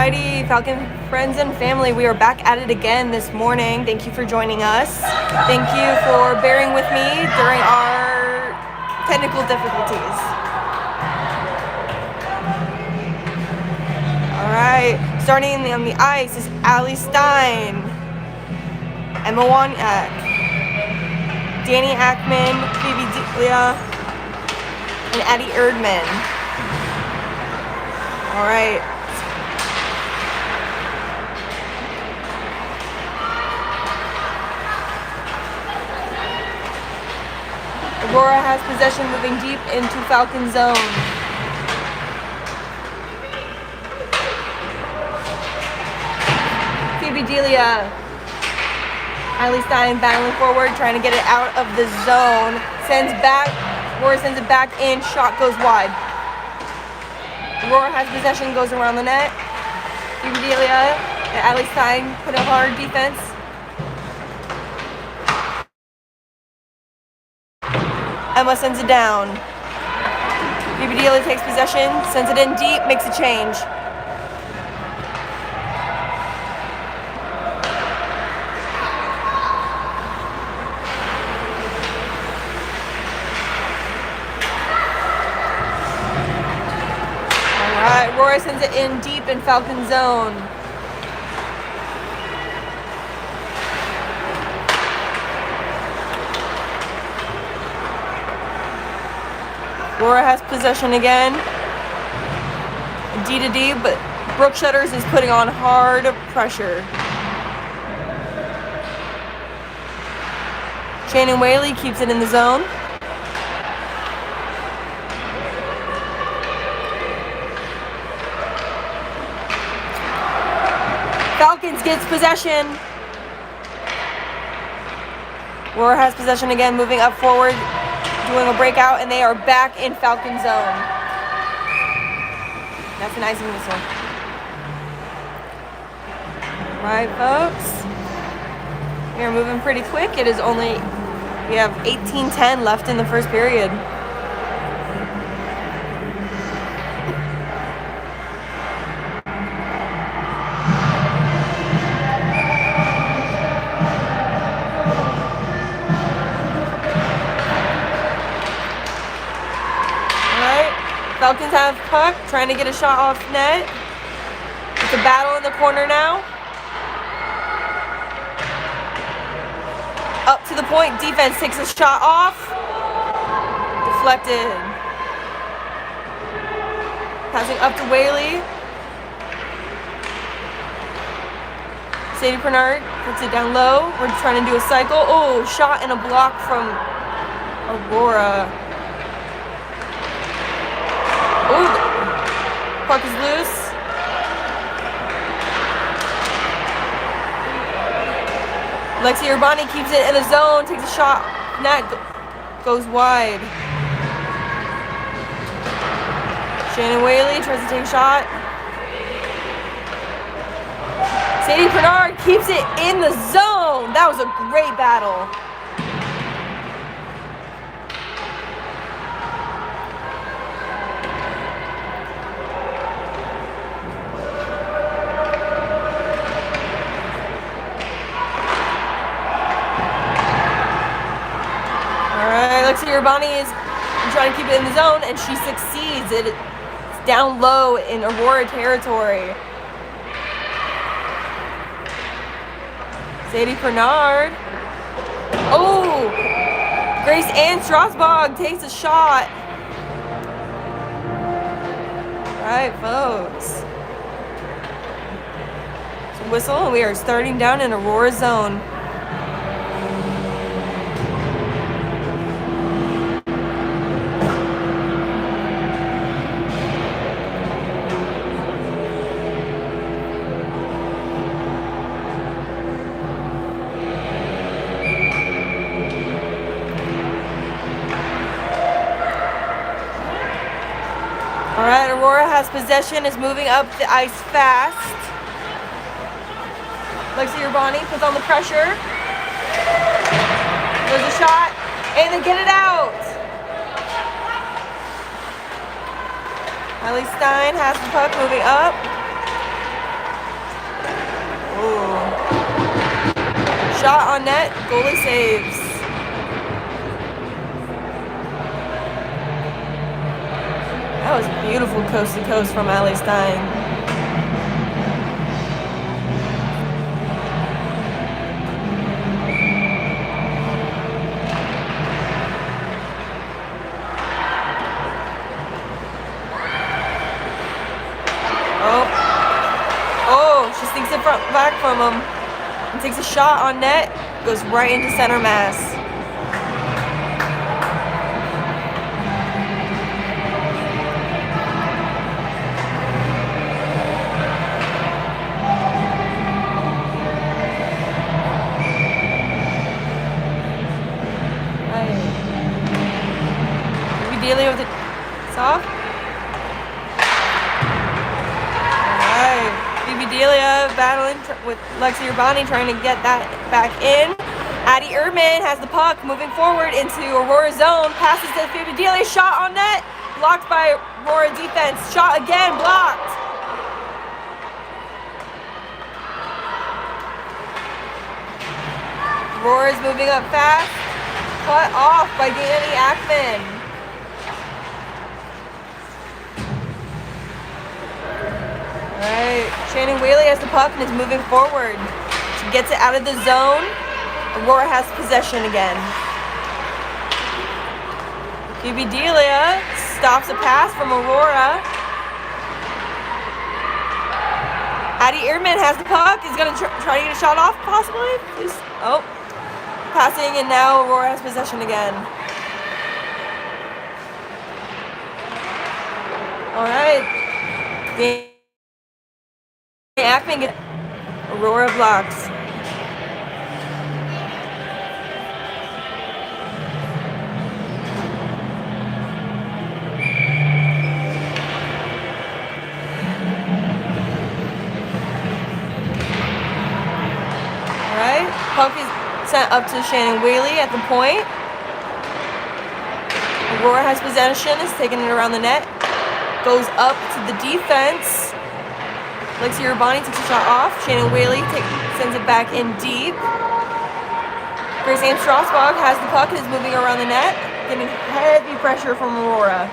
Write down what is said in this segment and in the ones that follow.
Alrighty, Falcon friends and family, we are back at it again this morning. Thank you for joining us. Thank you for bearing with me during our technical difficulties. Alright, starting on the ice is Allie Stein, Emma Woniak, Danny Ackman, Phoebe Delia, and Addie Erdman. Alright. Aurora has possession, moving deep into Falcon zone. Phoebe Delia. Allie Stein battling forward, trying to get it out of the zone. Sends back. Aurora sends it back in. Shot goes wide. Aurora has possession, goes around the net. Phoebe Delia and Allie Stein put a hard defense. Emma sends it down. Phoebe Delia takes possession, sends it in deep, makes a change. Alright, Aurora sends it in deep in Falcon zone. Aurora has possession again. D to D, but Brooke Shutters is putting on hard pressure. Shannon Whaley keeps it in the zone. Falcons gets possession. Aurora has possession again, moving up forward, doing a breakout, and they are back in Falcon zone. That's an icing whistle. Right, folks. We are moving pretty quick. We have 18:10 left in the first period. Falcons have puck, trying to get a shot off net. It's a battle in the corner now. Up to the point, defense takes a shot off. Deflected. Passing up to Whaley. Sadie Bernard puts it down low. We're trying to do a cycle. Oh, shot and a block from Aurora. Ooh, puck is loose. Lexi Urbani keeps it in the zone, takes a shot, net goes wide. Shannon Whaley tries to take a shot. Sadie Bernard keeps it in the zone. That was a great battle. Lexi Urbani is trying to keep it in the zone, and she succeeds. It's down low in Aurora territory. Sadie Bernard. Oh! Grace Ann Strasbog takes a shot. All right, folks. So whistle, and we are starting down in Aurora zone. Alright, Aurora has possession, is moving up the ice fast. Lexi Urbani puts on the pressure. There's a shot, and they get it out. Allie Stein has the puck, moving up. Ooh. Shot on net. Goalie saves. That was beautiful coast to coast from Ali Stein. Oh, she sneaks it back from him and takes a shot on net. Goes right into center mass. Dealing with it soft. Alright. Delia battling with Lexi Urbani, trying to get that back in. Addie Erdman has the puck, moving forward into Aurora zone. Passes to Phoebe Delia. Shot on net. Blocked by Aurora defense. Shot again. Blocked. Aurora's moving up fast. Cut off by Danny Ackman. Alright, Shannon Whaley has the puck and is moving forward. She gets it out of the zone. Aurora has possession again. Phoebe Delia stops a pass from Aurora. Addie Ehrman has the puck. Is going to try to get a shot off, possibly. Oh, passing, and now Aurora has possession again. Alright. Ackman get Aurora blocks. Alright, puck is sent up to Shannon Whaley at the point. Aurora has possession, is taking it around the net. Goes up to the defense. Lexi Urbani takes a shot off. Shannon Whaley sends it back in deep. Grace Ann Strasbog has the puck and is moving around the net, getting heavy pressure from Aurora.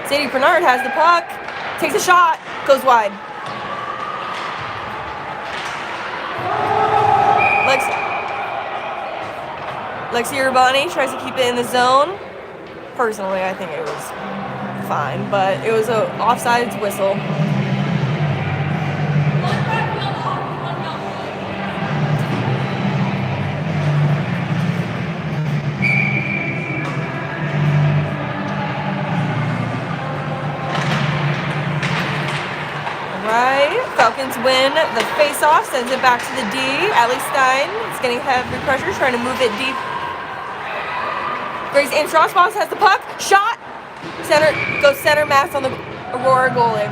Sadie Bernard has the puck, takes a shot, goes wide. Lexi Urbani tries to keep it in the zone. Personally, I think it was fine, but it was an offsides whistle. Right, Falcons win the face-off, sends it back to the D. Allie Stein is getting heavy pressure, trying to move it deep. Grace Ann Strasbog has the puck. Shot. Goes center mass on the Aurora goalie.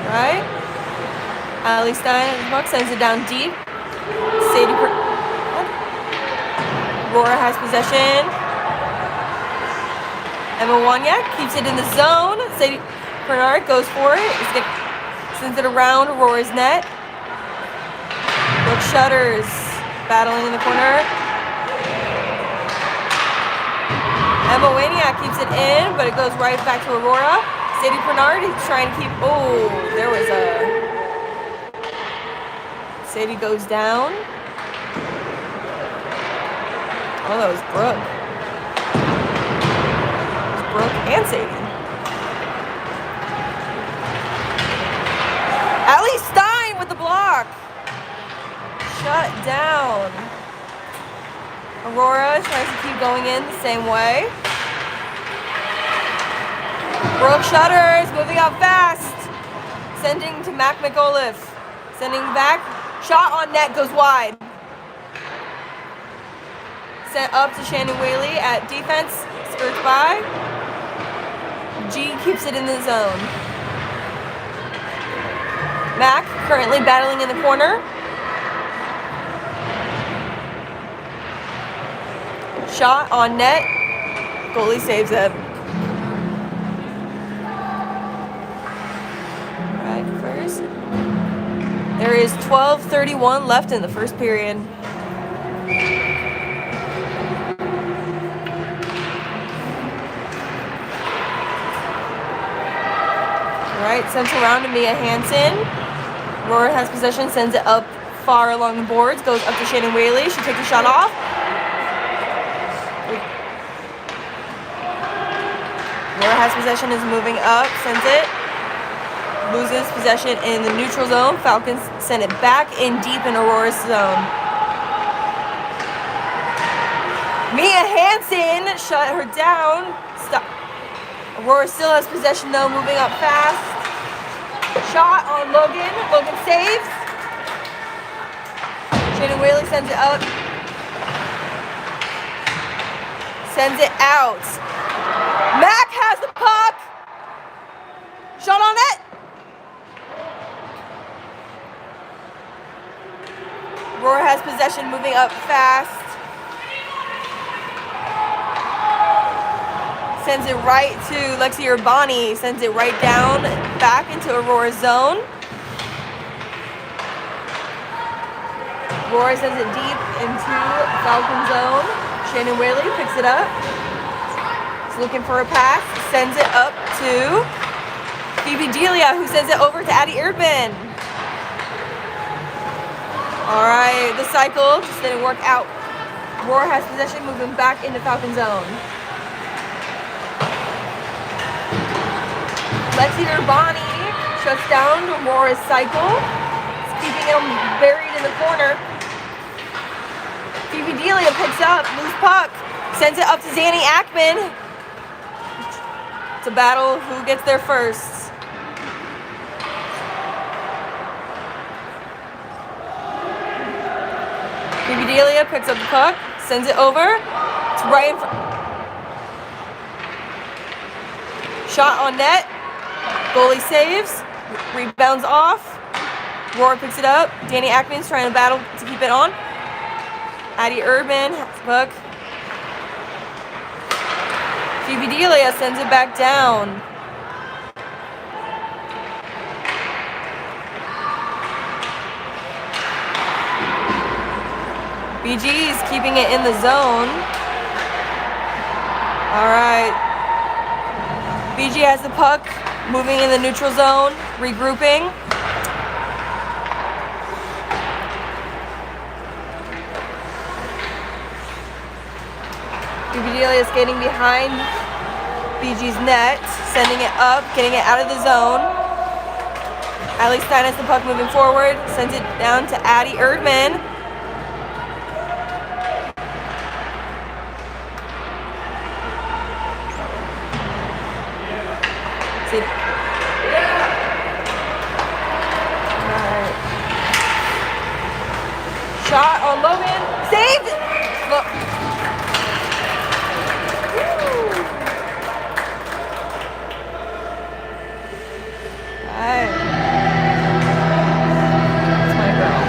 Right. Allie Stein has the puck, sends it down deep. Aurora has possession. Emma Waniak keeps it in the zone. Sadie Bernard goes for it. Sends it around Aurora's net. Brooke Shutters battling in the corner. Emma Waniak keeps it in, but it goes right back to Aurora. Sadie Bernard is trying to keep. Oh, there was a. Sadie goes down. Oh, that was Brooke. Brooke and Sadie. Allie Stein with the block. Shut down. Aurora tries to keep going in the same way. Brooke Shutters moving up fast. Sending to Mac McAuliffe. Sending back. Shot on net, goes wide. Sent up to Shannon Whaley at defense. Skirts by. G keeps it in the zone. Mac currently battling in the corner. Shot on net. Goalie saves it. Right first. There is 12:31 left in the first period. Right, sends around to Mia Hansen. Aurora has possession, sends it up far along the boards, goes up to Shannon Whaley. She takes the shot off. Aurora has possession, is moving up, sends it. Loses possession in the neutral zone. Falcons send it back in deep in Aurora's zone. Mia Hansen shut her down. Stop. Aurora still has possession though, moving up fast. Shot on Logan. Logan saves. Shannon Whaley sends it up. Sends it out. Mac has the puck. Shot on it. Aurora has possession, moving up fast. Sends it right to Lexi Urbani. Sends it right down, back into Aurora's zone. Aurora sends it deep into Falcon zone. Shannon Whaley picks it up. He's looking for a pass. Sends it up to Phoebe Delia, who sends it over to Addie Urban. All right, the cycle just didn't work out. Aurora has possession, moving back into Falcon zone. Lexi Urbani shuts down Aurora's cycle. It's keeping him buried in the corner. Phoebe Delia picks up, loose puck, sends it up to Zanny Ackman. It's a battle who gets there first. Phoebe Delia picks up the puck, sends it over. It's right in front. Shot on net. Goalie saves. Rebounds off. Aurora picks it up. Danny Ackman's trying to battle to keep it on. Addie Urban has the puck. Phoebe Delia sends it back down. BG is keeping it in the zone. All right. BG has the puck, moving in the neutral zone, regrouping. Delia skating behind BG's net, sending it up, getting it out of the zone. Allie Stein has the puck moving forward, sends it down to Addie Erdman. Shot on Logan. Saved! Look. Alright. That's my girl.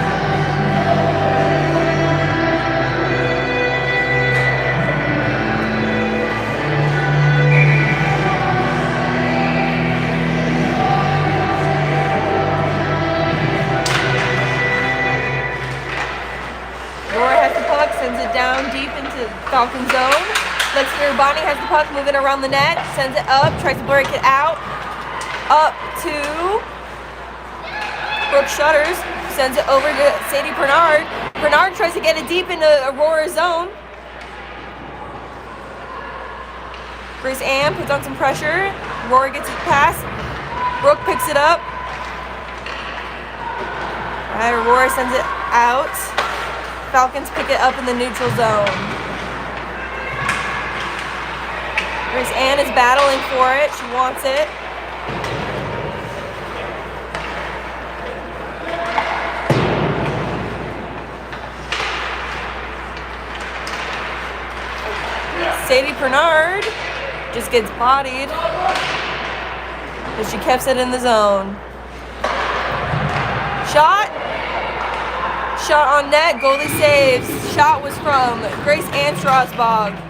Sends it down deep into Falcon zone. Lexi Urbani has the puck moving around the net. Sends it up, tries to break it out. Up to Brooke Shutters. Sends it over to Sadie Bernard. Bernard tries to get it deep into Aurora's zone. Grace Ann puts on some pressure. Aurora gets his pass. Brooke picks it up. All right, Aurora sends it out. Falcons pick it up in the neutral zone. Grace Ann is battling for it. She wants it. Sadie Bernard just gets bodied, but she keeps it in the zone. Shot on net, goalie saves. Shot was from Grace Ann Strasbog.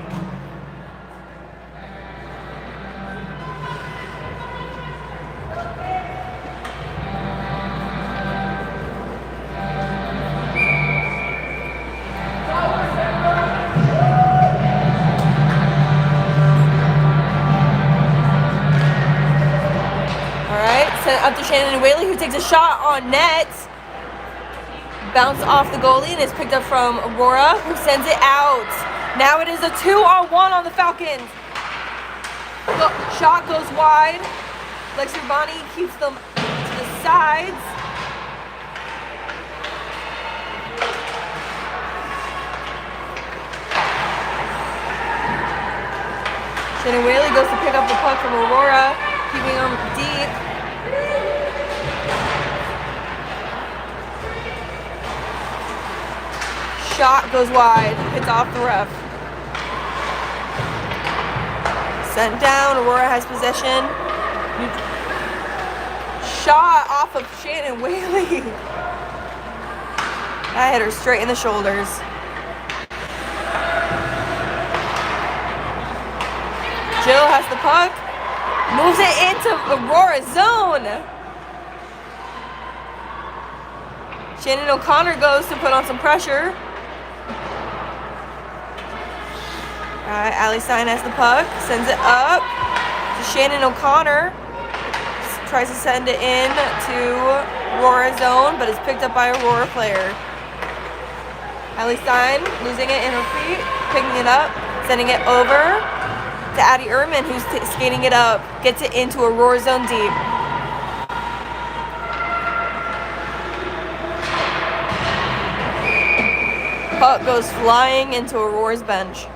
Sent up to Shannon Whaley, who takes a shot on net. Bounce off the goalie and is picked up from Aurora, who sends it out. Now it is a 2-on-1 on the Falcons. Shot goes wide. Lexi Urbani keeps them to the sides. Shannon Whaley goes to pick up the puck from Aurora, keeping them deep. Shot goes wide, hits off the ref. Sent down, Aurora has possession. Shot off of Shannon Whaley. That hit her straight in the shoulders. Jill has the puck, moves it into Aurora's zone. Shannon O'Connor goes to put on some pressure. Allie Stein has the puck, sends it up to Shannon O'Connor. Tries to send it in to Aurora's zone, but is picked up by a Aurora player. Allie Stein losing it in her feet, picking it up, sending it over to Addie Ehrman, who's skating it up, gets it into Aurora zone deep. Puck goes flying into Aurora's bench.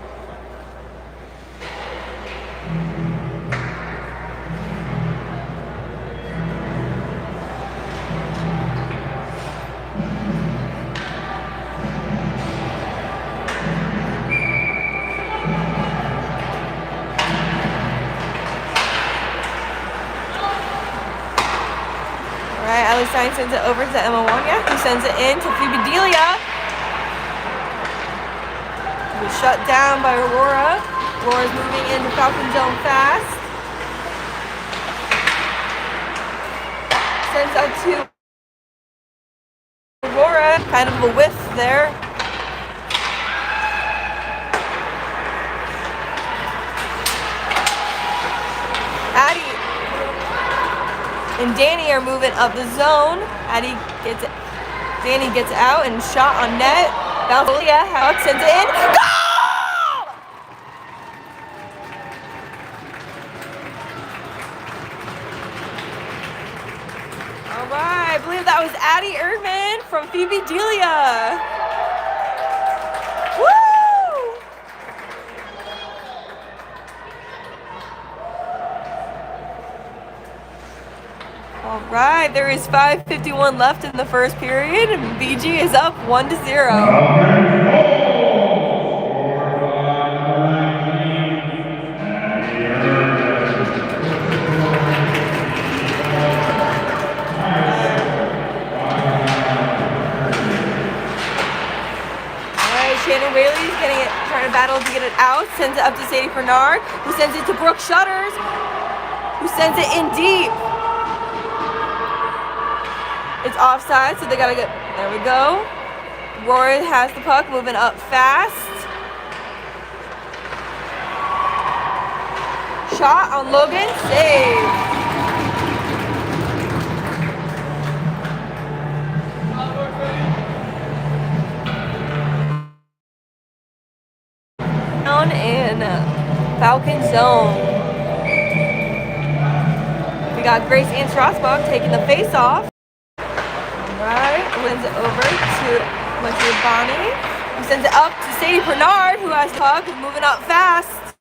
Allie Stein sends it over to Emma Wanya, who sends it in to Phoebe Delia. It was shut down by Aurora. Aurora's moving into Falcon zone fast. Sends up to Aurora. Kind of a whiff there. Addie and Danny are moving up the zone. Danny gets out and shot on net. Valdelia sends it in. Goal! All right, I believe that was Addie Ehrman from Phoebe Delia. Woo! All right, there is 5:51 left in the first period. BG is up 1-0. All right, Shannon Whaley's trying to battle to get it out. Sends it up to Sadie Bernard, who sends it to Brooke Shutters, who sends it in deep. It's offside, so they gotta get. There we go. Roy has the puck, moving up fast. Shot on Logan, save. Down in Falcon zone. We got Grace Ann Strasbach taking the face off. Alright, wins it over to Lexi Urbani, who sends it up to Sadie Bernard, who has puck, moving up fast.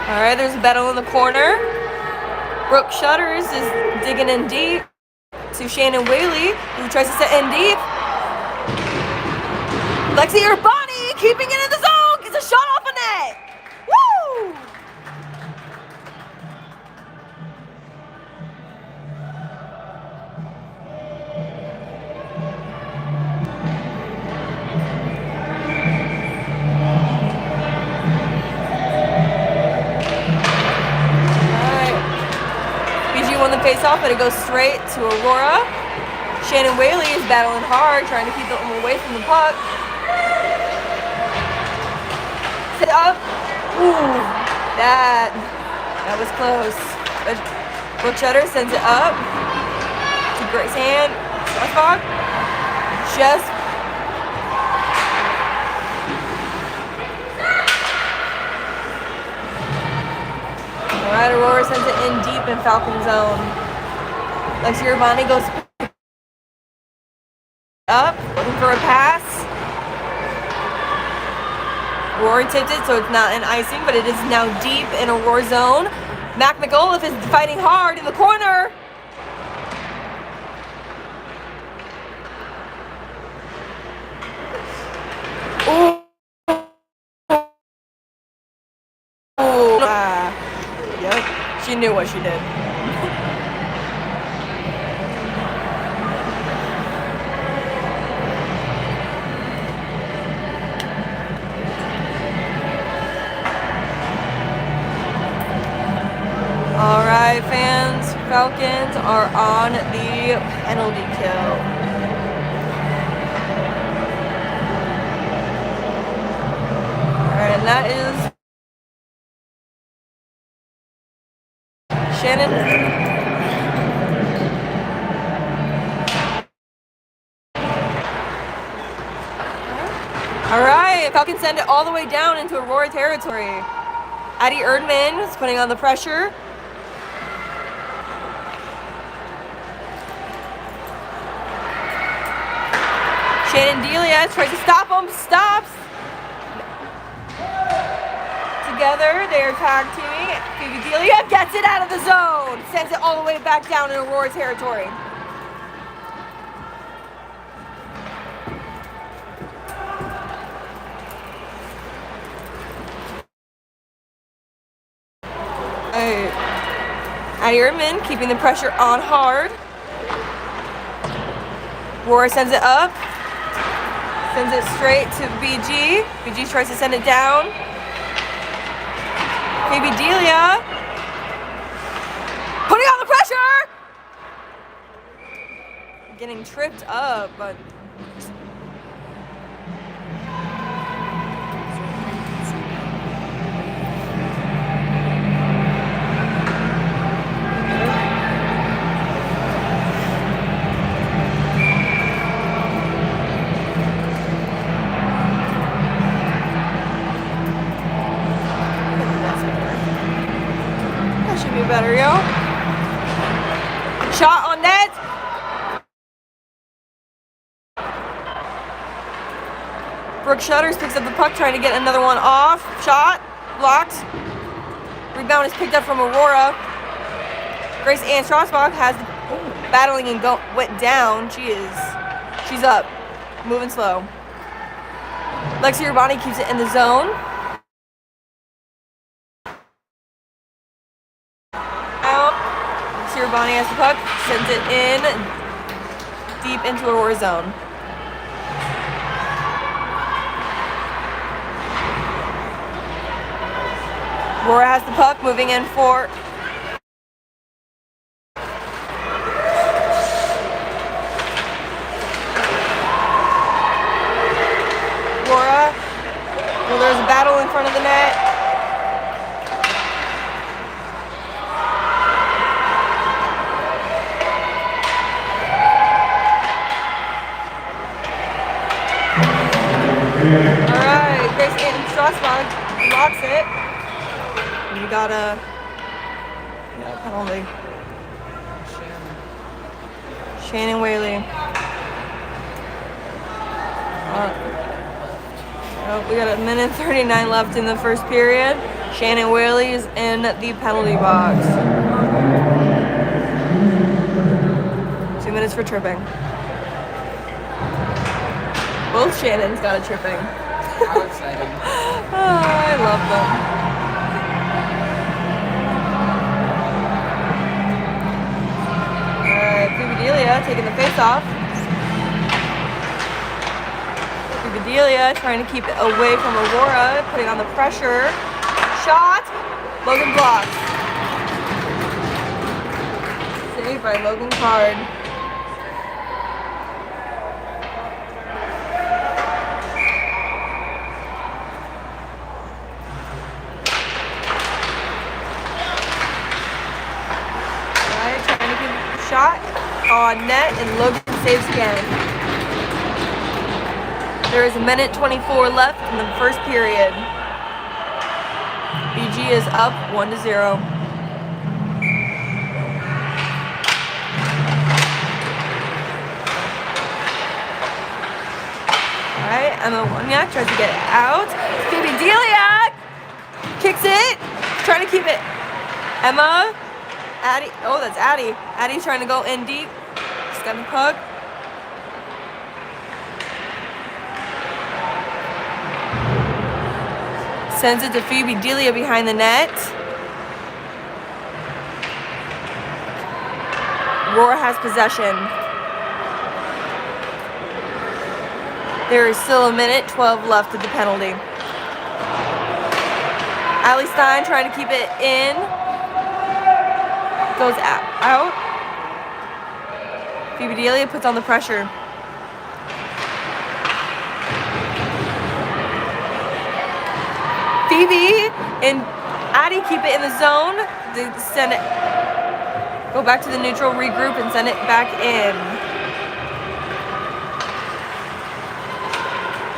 Alright, there's a battle in the corner. Brooke Shutters is digging in deep to Shannon Whaley, who tries to set in deep. Lexi Urbani keeping it in the zone, gets a shot off a net. face-off, but it goes straight to Aurora. Shannon Whaley is battling hard, trying to keep them away from the puck. Sit up. Ooh, that was close. But Brooke Shutter sends it up to Grace hand. Crossbog. Just alright, Aurora sends it in deep in Falcon zone. Lexi Urbani goes up, looking for a pass. Aurora tipped it, so it's not an icing, but it is now deep in Aurora zone. Mac McAuliffe is fighting hard in the corner. Ooh. Yep, she knew what she did. All right, fans, Falcons are on the penalty kill. All right, and that is Shannon. All right, Falcons send it all the way down into Aurora territory. Addie Erdman is putting on the pressure. Shannon Delia tries to stop him, stops. Together, they are tag teaming. Phoebe Delia gets it out of the zone, sends it all the way back down in Aurora territory. Addie Erdman keeping the pressure on hard. Aurora sends it up. Sends it straight to BG. BG tries to send it down. Phoebe Delia putting on the pressure. Getting tripped up, but better, yo. Shot on net. Brooke Shutters picks up the puck, trying to get another one off. Shot. Blocked. Rebound is picked up from Aurora. Grace Ann Strasbach has battling and went down. She's up. Moving slow. Lexi Urbani keeps it in the zone. Urbani has the puck, sends it in deep into Aurora zone. Aurora has the puck, moving in for Aurora. Well, there's a battle in front of the net. Alright, Grace Ann Strasbach blocks it. And we got a penalty. Shannon Whaley. We got a minute 39 left in the first period. Shannon Whaley is in the penalty box. 2 minutes for tripping. Both Shannons got a tripping. How exciting. Oh, I love them. Alright, Phoebe Delia taking the face off. Phoebe Delia trying to keep it away from Aurora, putting on the pressure. Shot! Logan blocks. Saved by Logan Card. Alright, trying to get a shot on net, and Logan saves again. There is a minute 24 left in the first period. BG is up 1-0. Alright, Emma Woniak tries to get it out. Phoebe Deliak kicks it, trying to keep it. Emma, Addie, oh, that's Addie. Addie's trying to go in deep. She's got the puck. Sends it to Phoebe Delia behind the net. Aurora has possession. There is still a minute 12 left of the penalty. Allie Stein trying to keep it in. Goes out. Phoebe Delia puts on the pressure. Phoebe and Addie keep it in the zone. They send it. Go back to the neutral, regroup, and send it back in.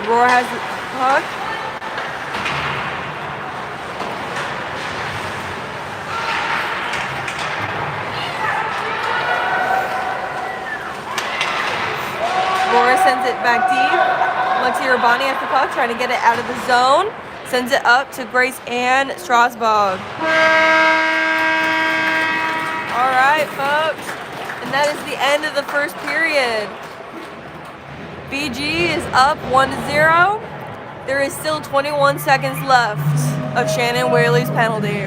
Aurora has the puck. Aurora sends it back deep. Lexi Urbani has the puck, trying to get it out of the zone. Sends it up to Grace Ann Strasbourg. All right, folks. And that is the end of the first period. BG is up 1-0. There is still 21 seconds left of Shannon Whaley's penalty.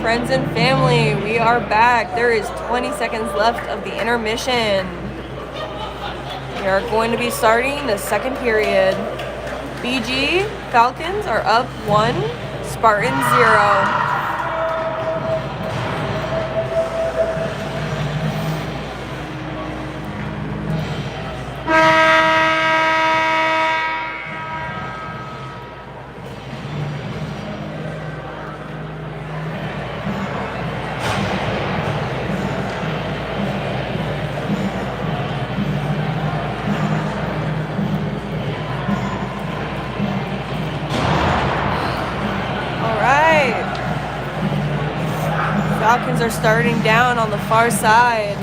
Friends and family, we are back. There is 20 seconds left of the intermission. We are going to be starting the second period. BG Falcons are up 1, Spartans 0. Falcons are starting down on the far side.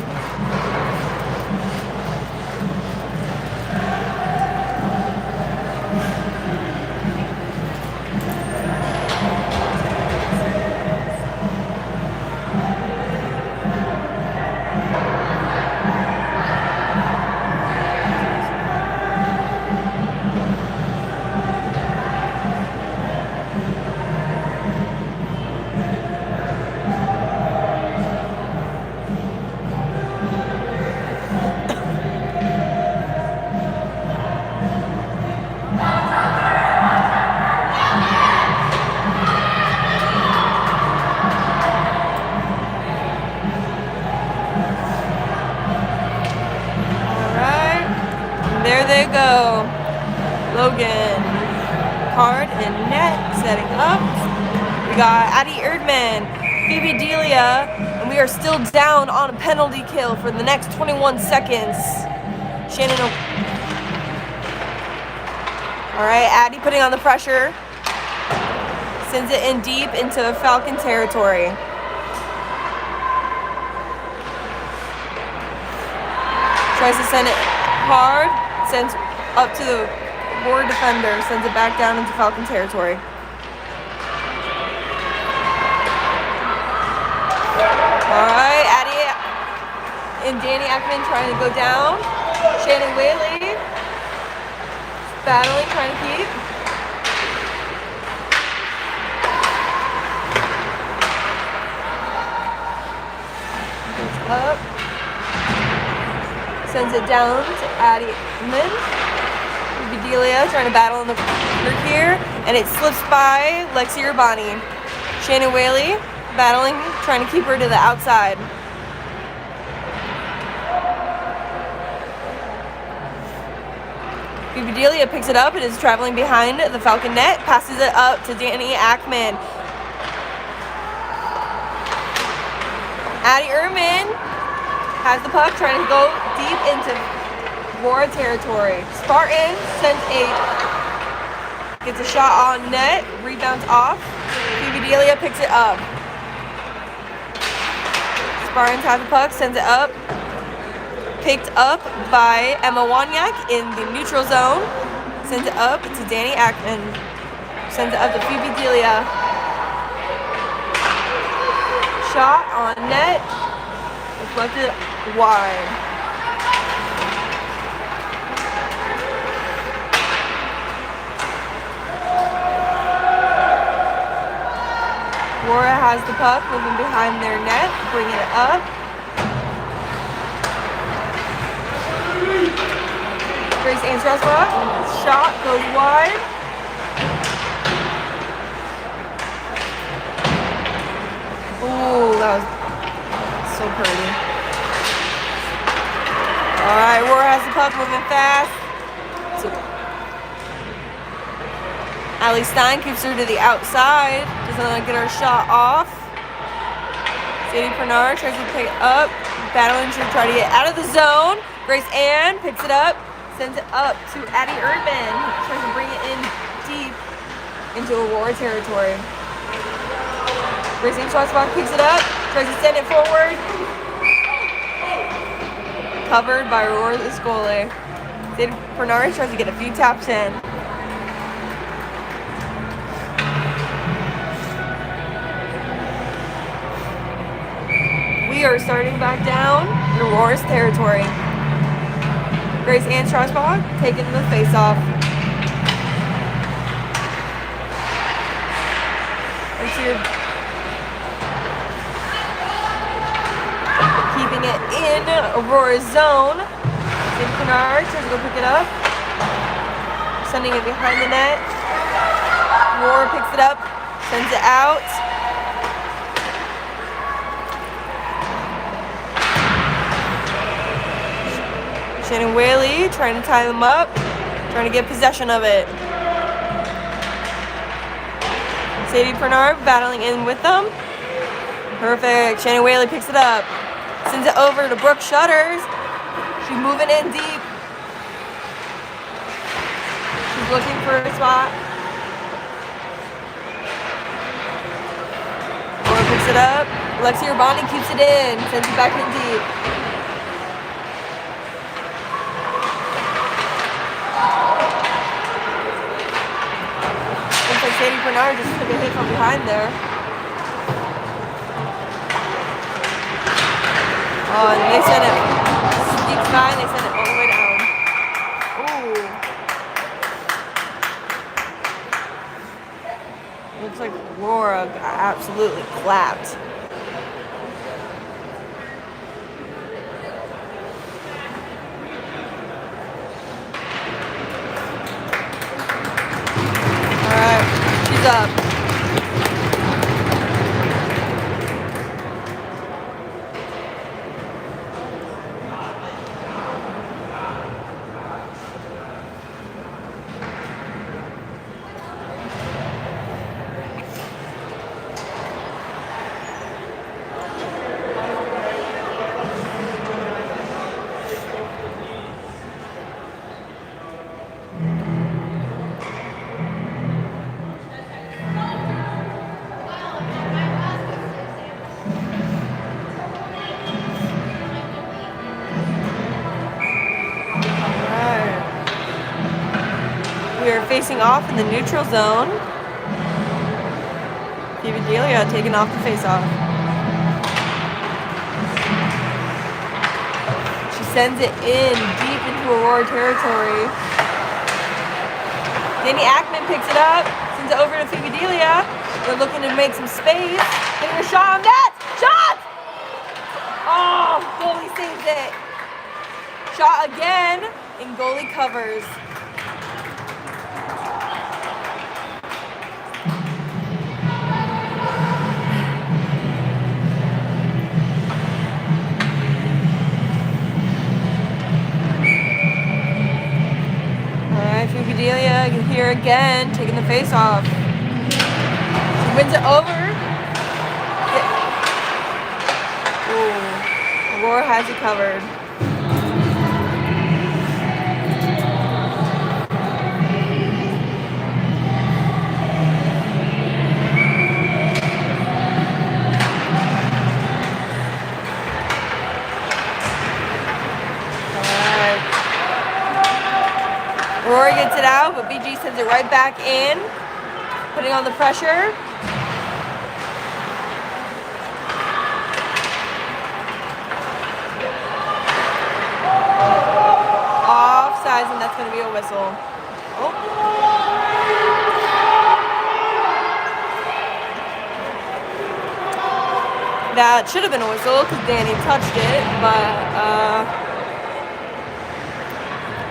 There they go. Logan, card and net, setting up. We got Addie Erdman, Phoebe Delia, and we are still down on a penalty kill for the next 21 seconds. Shannon. All right, Addie putting on the pressure. Sends it in deep into Falcon territory. Tries to send it hard. Sends up to the board defender, sends it back down into Falcon territory. Alright, Addie and Danny Ackman trying to go down. Shannon Whaley battling, trying to keep. Goes up. Sends it down to Addie Erdman. Bedelia trying to battle in the corner here, and it slips by Lexi Urbani. Shannon Whaley battling, trying to keep her to the outside. Bedelia picks it up and is traveling behind the Falcon net, passes it up to Danny Ackman. Addie Erdman has the puck, trying to go deep into Bora territory. Spartan gets a shot on net, rebounds off. Phoebe Delia picks it up. Spartans have the puck, sends it up. Picked up by Emma Waniak in the neutral zone. Sends it up to Danny Ackman. Sends it up to Phoebe Delia. Shot on net. Deflected wide. Laura has the puck, moving behind their net, bringing it up. Grace Ansrosbach, shot goes wide. Ooh, that was so pretty. Alright, Aurora has the puck, moving fast. Allie Stein keeps her to the outside. Doesn't get her shot off. Sadie Bernard tries to pick it up. Battling to try to get out of the zone. Grace Ann picks it up. Sends it up to Addie Erdman. Tries to bring it in deep into Aurora territory. Grace Ann Schwarzbach picks it up. Tries to send it forward. Covered by Aurora Escole. Sadie Bernard tries to get a few taps in. We are starting back down in Aurora's territory. Grace Ann Strasbach taking the face-off. in Aurora's zone. St. Bernard tries to go pick it up. Sending it behind the net. Aurora picks it up, sends it out. Shannon Whaley trying to tie them up, trying to get possession of it. Sadie Bernard battling in with them. Perfect. Shannon Whaley picks it up, sends it over to Brooke Shutters. She's moving in deep. She's looking for a spot. Laura picks it up. Alexia Urbani keeps it in, sends it back in deep. Looks like Sadie Bernard just took a hit from behind there. Oh, and they sent it deep sky, and they sent it all the way down. Ooh. Looks like Aurora got absolutely clapped. Alright, she's up. We are facing off in the neutral zone. Phoebe Delia taking off the face-off. She sends it in deep into Aurora territory. Danny Ackman picks it up, sends it over to Phoebe Delia. They're looking to make some space. Getting a shot on net! Shot! Oh, goalie saves it. Shot again, and goalie covers. Phoebe Delia here again, taking the face off. She wins it over. Ooh, Aurora has it covered. Aurora gets it out, but BG sends it right back in, putting on the pressure. Offsides, and that's going to be a whistle. Oh. That should have been a whistle because Danny touched it, but,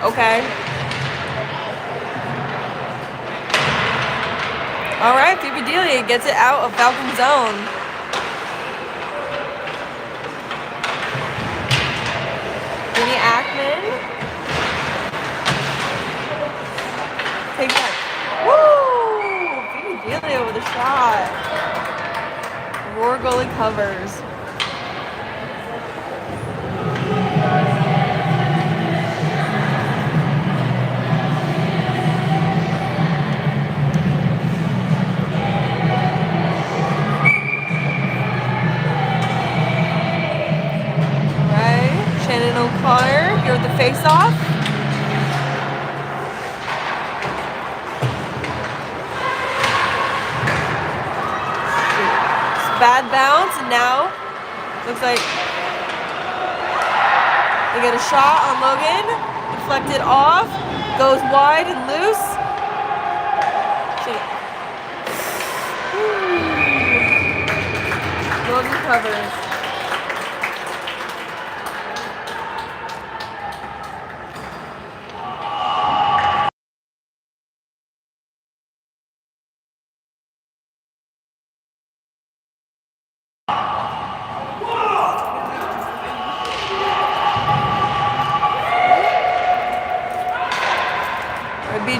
okay. All right, Phoebe Delia gets it out of Falcon zone. Danny Ackman takes that. Woo! Phoebe Delia with a shot. Aurora goalie covers. O'Connor here with the face-off. Bad bounce, and now looks like they get a shot on Logan. Deflected off, goes wide and loose. Logan covers.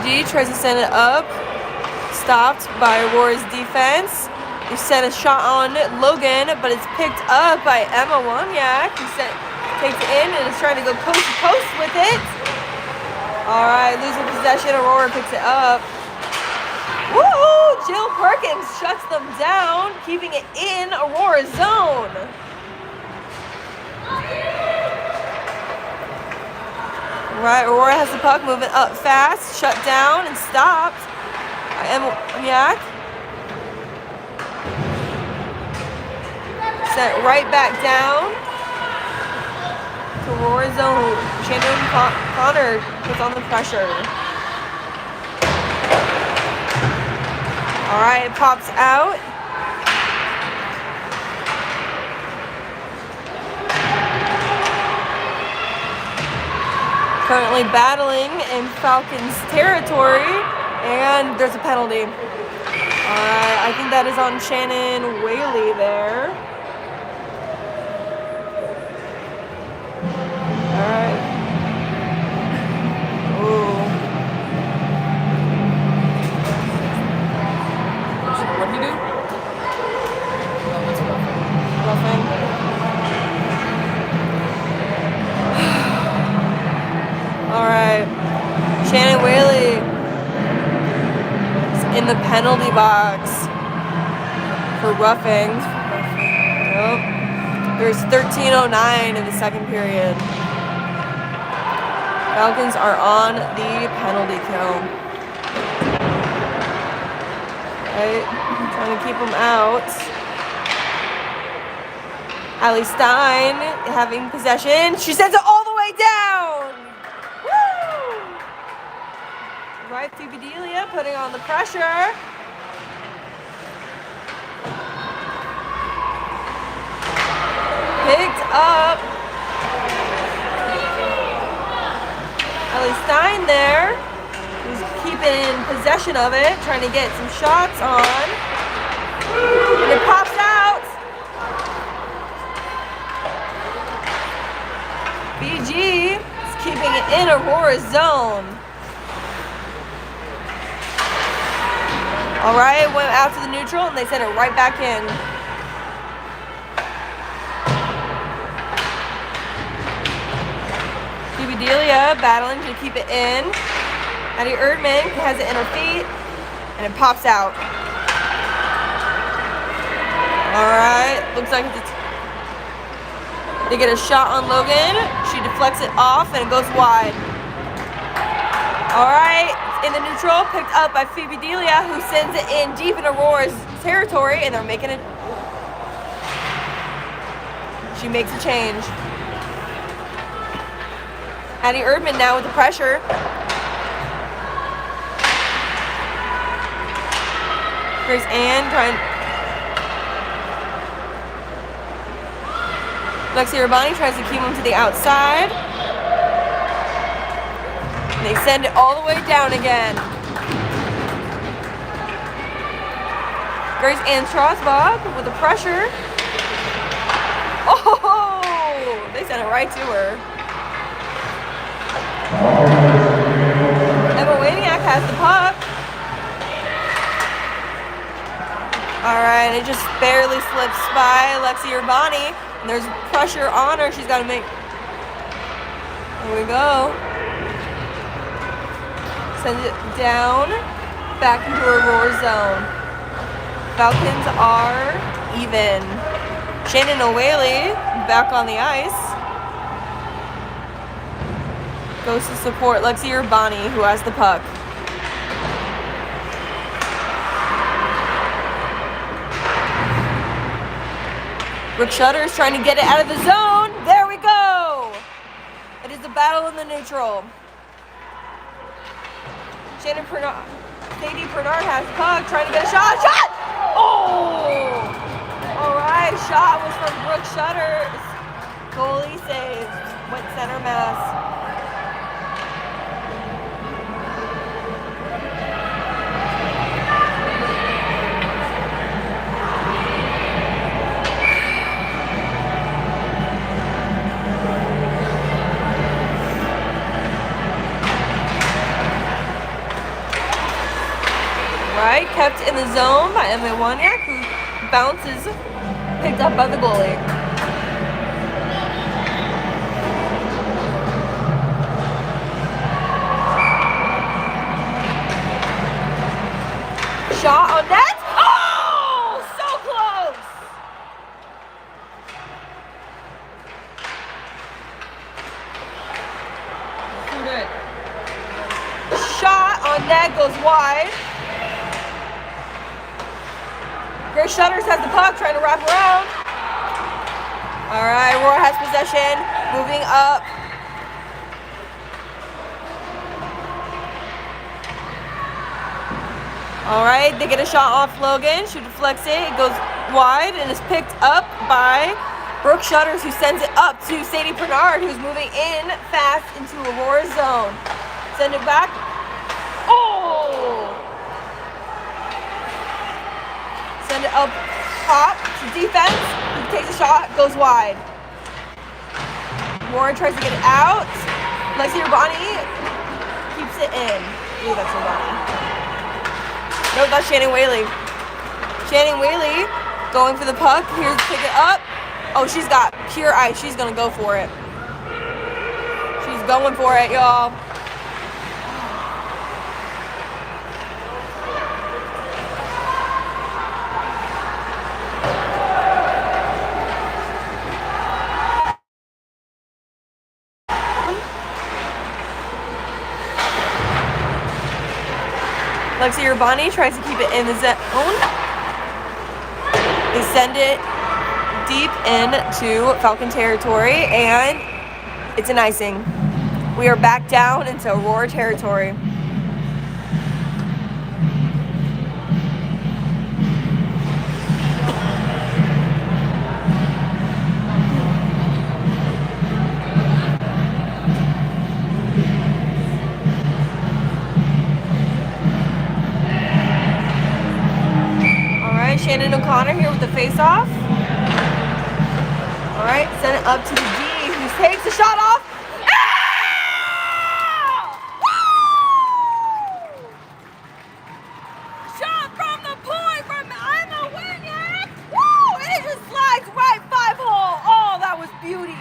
BG tries to send it up. Stopped by Aurora's defense. He sent a shot on Logan, but it's picked up by Emma Woniak. He takes it in and is trying to go coast to coast with it. All right, losing possession. Aurora picks it up. Woo! Jill Perkins shuts them down, keeping it in Aurora's zone. Right, Aurora has the puck, moving up fast, shut down and stopped by Emma Woniak. Sent right back down to Aurora's zone. Shannon Connor puts on the pressure. All right, it pops out. Currently battling in Falcons territory, and there's a penalty. I think that is on Shannon Whaley there. All right. Ooh. What did he do? Nothing. All right. Shannon Whaley is in the penalty box for roughing. Yep. There's 13:09 in the second period. Falcons are on the penalty kill. Right, trying to keep them out. Allie Stein having possession. She sends it all the way down. Woo! Right, Phoebe Delia putting on the pressure. Picked up. Allie Stein there, who's keeping possession of it, trying to get some shots on. And it pops out. BG is keeping it in Aurora's zone. All right, went out to the neutral and they sent it right back in. Delia battling to keep it in. Addie Erdman has it in her feet, and it pops out. All right, looks like they get a shot on Logan. She deflects it off, and it goes wide. All right, in the neutral, picked up by Phoebe Delia, who sends it in deep in Aurora's territory, and they're making it. She makes a change. Addie Erdman now with the pressure. Grace Ann trying. Lexi Urbani tries to keep him to the outside. And they send it all the way down again. Grace Ann Strasbach with the pressure. Oh, they sent it right to her. Emma Waniak has the puck. All right, it just barely slips by Lexi Urbani. And there's pressure on her. She's got to make. There we go. Sends it down, back into Aurora zone. Falcons are even. Shannon O'Whaley back on the ice. Goes to support Lexi Urbani, who has the puck. Brooke Shutter is trying to get it out of the zone. There we go. It is a battle in the neutral. Shannon Pernard, Katie Pernard has the puck, trying to get a shot. Shot! Oh! All right, shot was from Brooke Shutter. Goalie saved. Went center mass. right, kept in the zone by Emily Woniak, who bounces, picked up by the goalie. Shot on net. Oh, so close. Good. Shot on net goes wide. Grace Shutters has the puck, trying to wrap around. All right, Aurora has possession, moving up. All right, they get a shot off Logan. She deflects it. It goes wide and is picked up by Brooke Shutters, who sends it up to Sadie Bernard, who's moving in fast into Aurora's zone. Send it back. Oh! Send it up top to defense. He takes a shot, goes wide. Warren tries to get it out. Lexi Urbani keeps it in. Ooh, that's Urbani. No, that's Shannon Whaley. Shannon Whaley going for the puck. Here's pick it up. Oh, she's got pure ice. She's gonna go for it. She's going for it, y'all. Lexi Urbani tries to keep it in the zone. They send it deep into Falcon territory, and it's an icing. We are back down into Aurora territory. Shannon O'Connor here with the face-off. All right, send it up to the D, who takes the shot off. Ah! Woo! Shot from the point from Emma Winiak. Woo! And it just slides right 5-hole. Oh, that was beauty.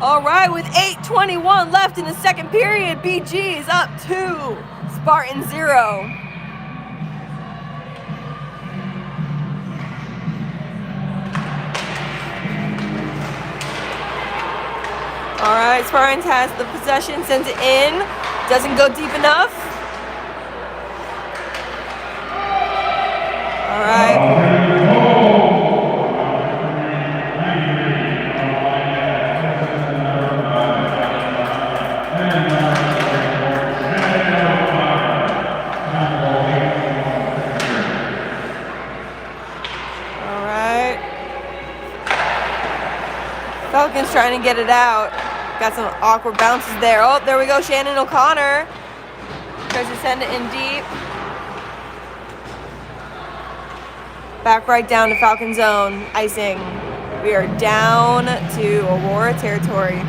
All right, with 8:21 left in the second period, BG is up 2, Spartan 0. All right, Spartans has the possession, sends it in, doesn't go deep enough. All right. Falcons trying to get it out. Got some awkward bounces there. Oh, there we go. Shannon O'Connor tries to send it in deep. Back right down to Falcon zone. Icing. We are down to Aurora territory.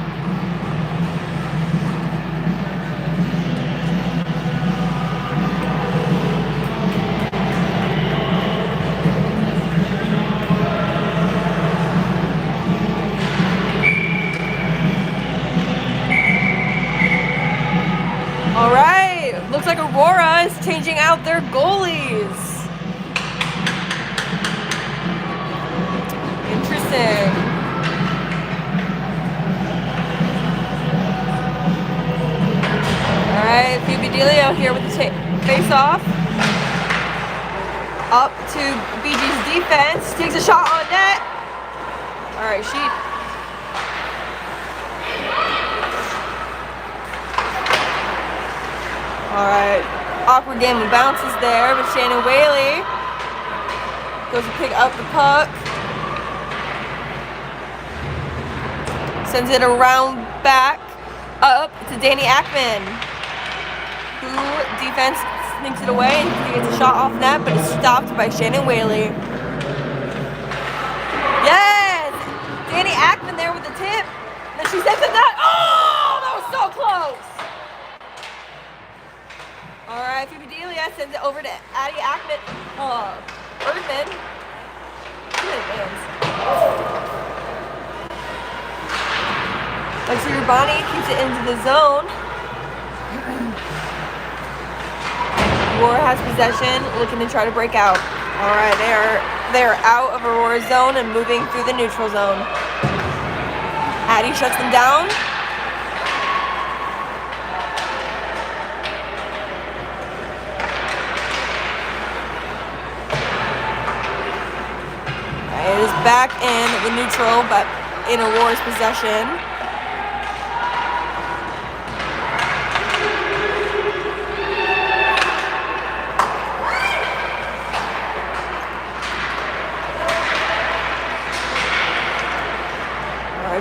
All right, looks like Aurora is changing out their goalies. Interesting. All right, Phoebe Delio here with the face-off. Up to BG's defense, takes a shot on net. All right, All right, awkward game of bounces there, but Shannon Whaley goes to pick up the puck. Sends it around back, up to Danny Ackman, who defense sneaks it away and he gets a shot off net, but it's stopped by Shannon Whaley. Yes! Danny Ackman there with the tip. Then she sends it that. Oh, that was so close. All right, Phoebe Delia sends it over to Addie Ackman. Erdman. Too many names. Lexi Rubani keeps it into the zone. Aurora has possession, looking to try to break out. All right, they are out of Aurora's zone and moving through the neutral zone. Addie shuts them down. It is back in the neutral, but in Aurora's possession.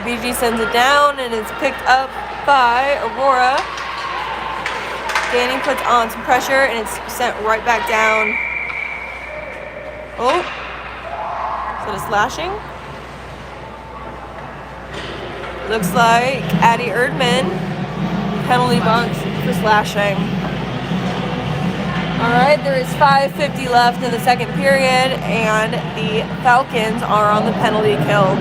BG sends it down, and it's picked up by Aurora. Danny puts on some pressure, and it's sent right back down. Oh, is that a slashing? Looks like Addie Erdman penalty box for slashing. All right, there is 5:50 left in the second period, and the Falcons are on the penalty kill.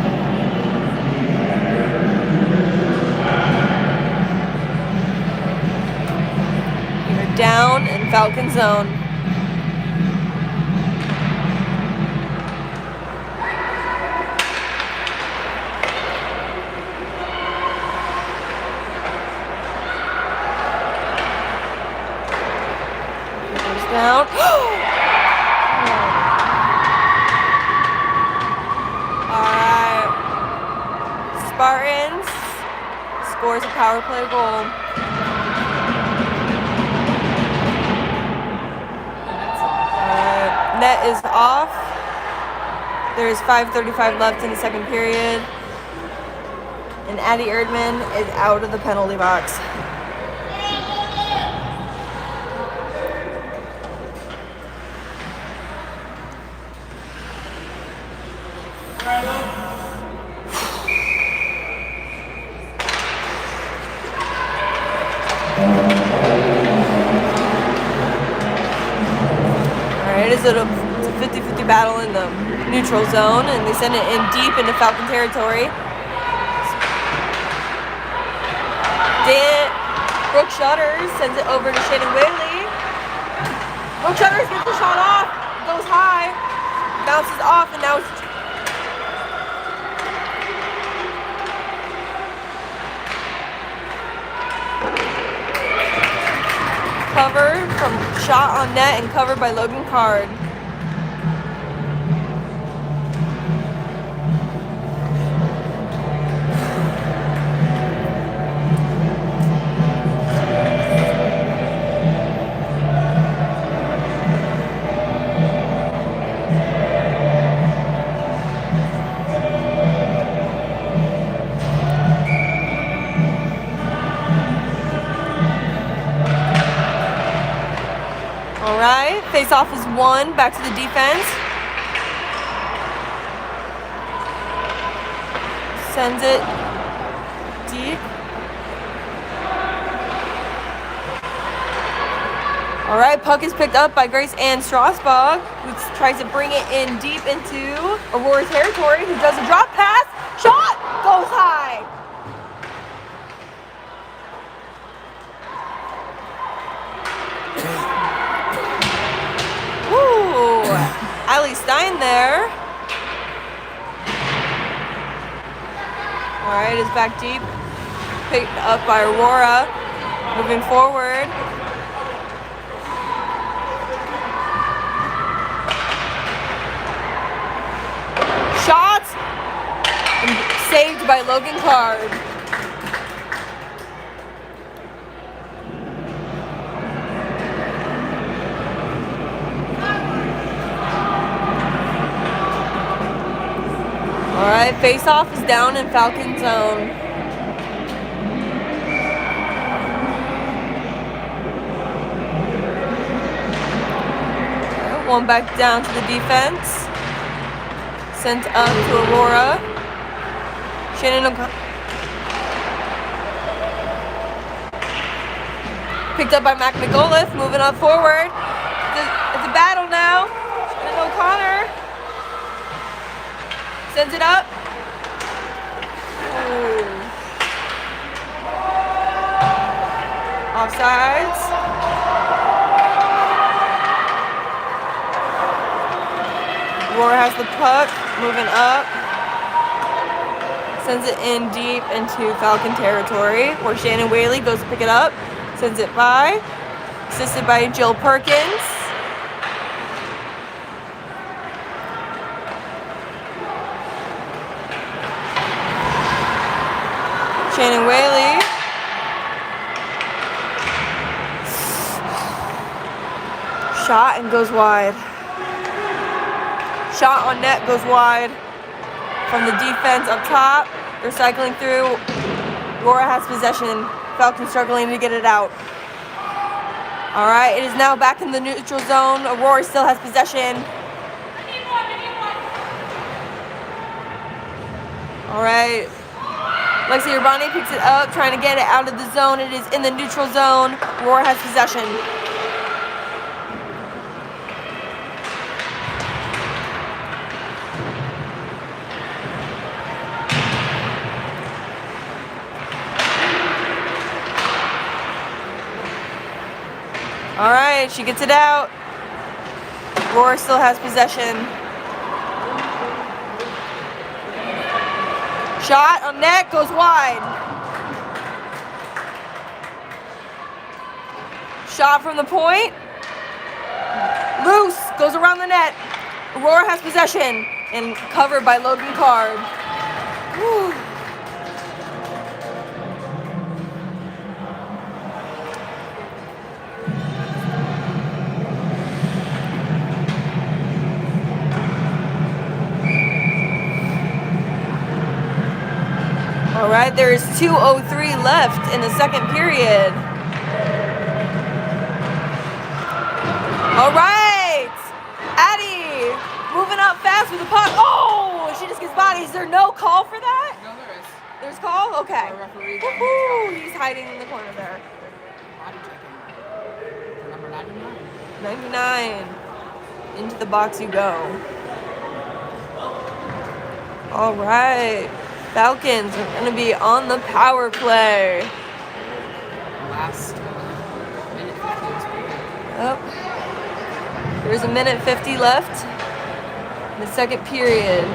Down in Falcon zone. Goes down. Alright. Spartans scores a power play goal. Net is off. There is 5:35 left in the second period. And Addie Erdman is out of the penalty box. It's a 50-50 battle in the neutral zone, and they send it in deep into Falcon territory. Brooke Shutters sends it over to Shannon Whaley. Brooke Shutters gets the shot off, goes high, bounces off, and now it's covered from shot on net and covered by Logan Card. Alright, face-off is won. Back to the defense. Sends it deep. Alright, puck is picked up by Grace Ann Strasbog, who tries to bring it in deep into Aurora territory, who does a drop pass. Shot! Goes high! Allie Stein there. Alright, it's back deep. Picked up by Aurora. Moving forward. Shots! And saved by Logan Card. Alright, face-off is down in Falcon zone. One back down to the defense. Sent up to Aurora. Shannon Picked up by Mac McAuliffe, moving up forward. It's a battle now. And O'Connor sends it up. Ooh. Offsides. Roar has the puck, moving up. Sends it in deep into Falcon territory, where Shannon Whaley goes to pick it up. Sends it by. Assisted by Jill Perkins. Shannon Whaley. Shot and goes wide. Shot on net goes wide. From the defense up top. They're cycling through. Aurora has possession. Falcons struggling to get it out. All right, it is now back in the neutral zone. Aurora still has possession. All right. Lexi Urbani picks it up, trying to get it out of the zone. It is in the neutral zone. Aurora has possession. All right, she gets it out. Aurora still has possession. Shot on net, goes wide. Shot from the point. Loose, goes around the net. Aurora has possession and covered by Logan Card. Whew. All right, there is 2:03 left in the second period. All right, Addie moving up fast with the puck. Oh, she just gets bodied. Is there no call for that? No, there is. There's call? Okay. Woohoo! He's hiding in the corner there. Body checking. Number 99. 99. Into the box you go. All right. Falcons are going to be on the power play. Last minute 50. Yep. There's a minute 50 left in the second period.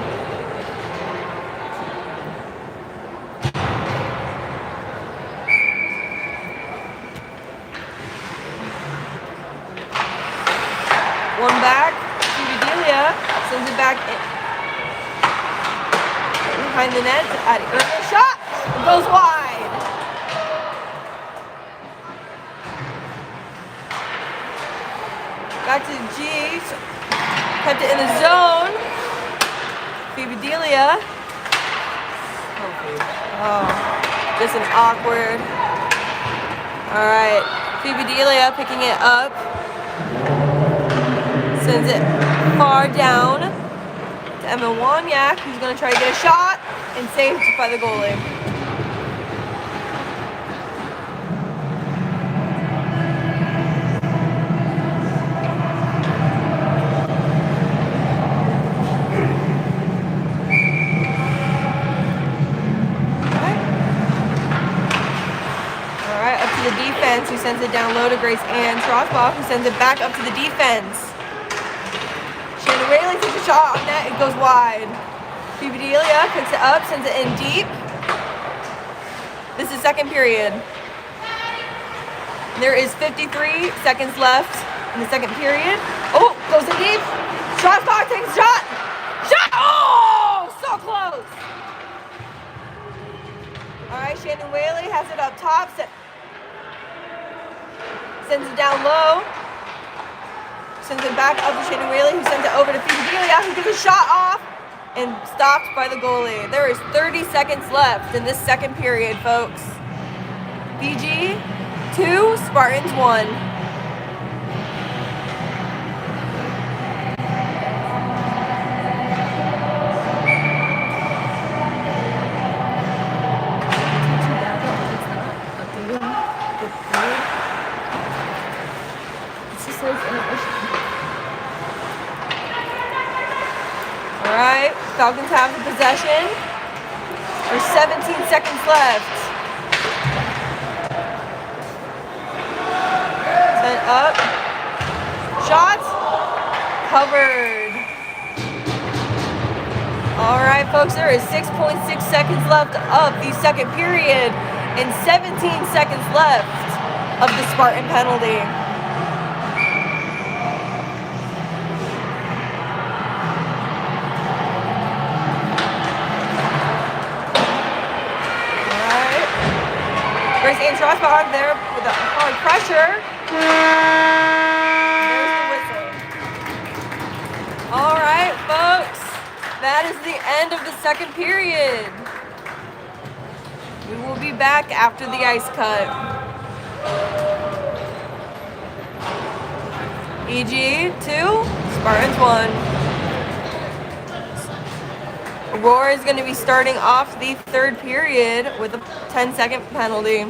One back to Delia. Sends it back in. Behind the net, Addie Erna shot, it goes wide. Back to G, kept it in the zone. Phoebe Delia. Oh, just an awkward. All right, Phoebe Delia picking it up. Sends it far down to Emma Woniak, who's going to try to get a shot and saved by the goalie. All right, up to the defense, who sends it down low to Grace Ann Strasbach, who sends it back up to the defense. Shannon Whaley takes a shot on net, it goes wide. Phoebe Delia picks it up, sends it in deep. This is second period. There is 53 seconds left in the second period. Oh, goes in deep. Strasbach takes a shot. Shot! Oh, so close. All right, Shannon Whaley has it up top. Sends it down low. Sends it back up to Shannon Whaley, who sends it over to Phoebe Delia, who gets a shot off and stopped by the goalie. There is 30 seconds left in this second period, folks. BG 2, Spartans 1. Falcons have the possession. There's 17 seconds left. Sent up. Shot. Covered. All right, folks, there is 6.6 seconds left of the second period and 17 seconds left of the Spartan penalty. All right. There's Andrew Strasbach there with a hard pressure. There's the whistle. All right, folks. That is the end of the second period. We will be back after the ice cut. EG 2, Spartans 1. Aurora is going to be starting off the third period with a 10-second penalty.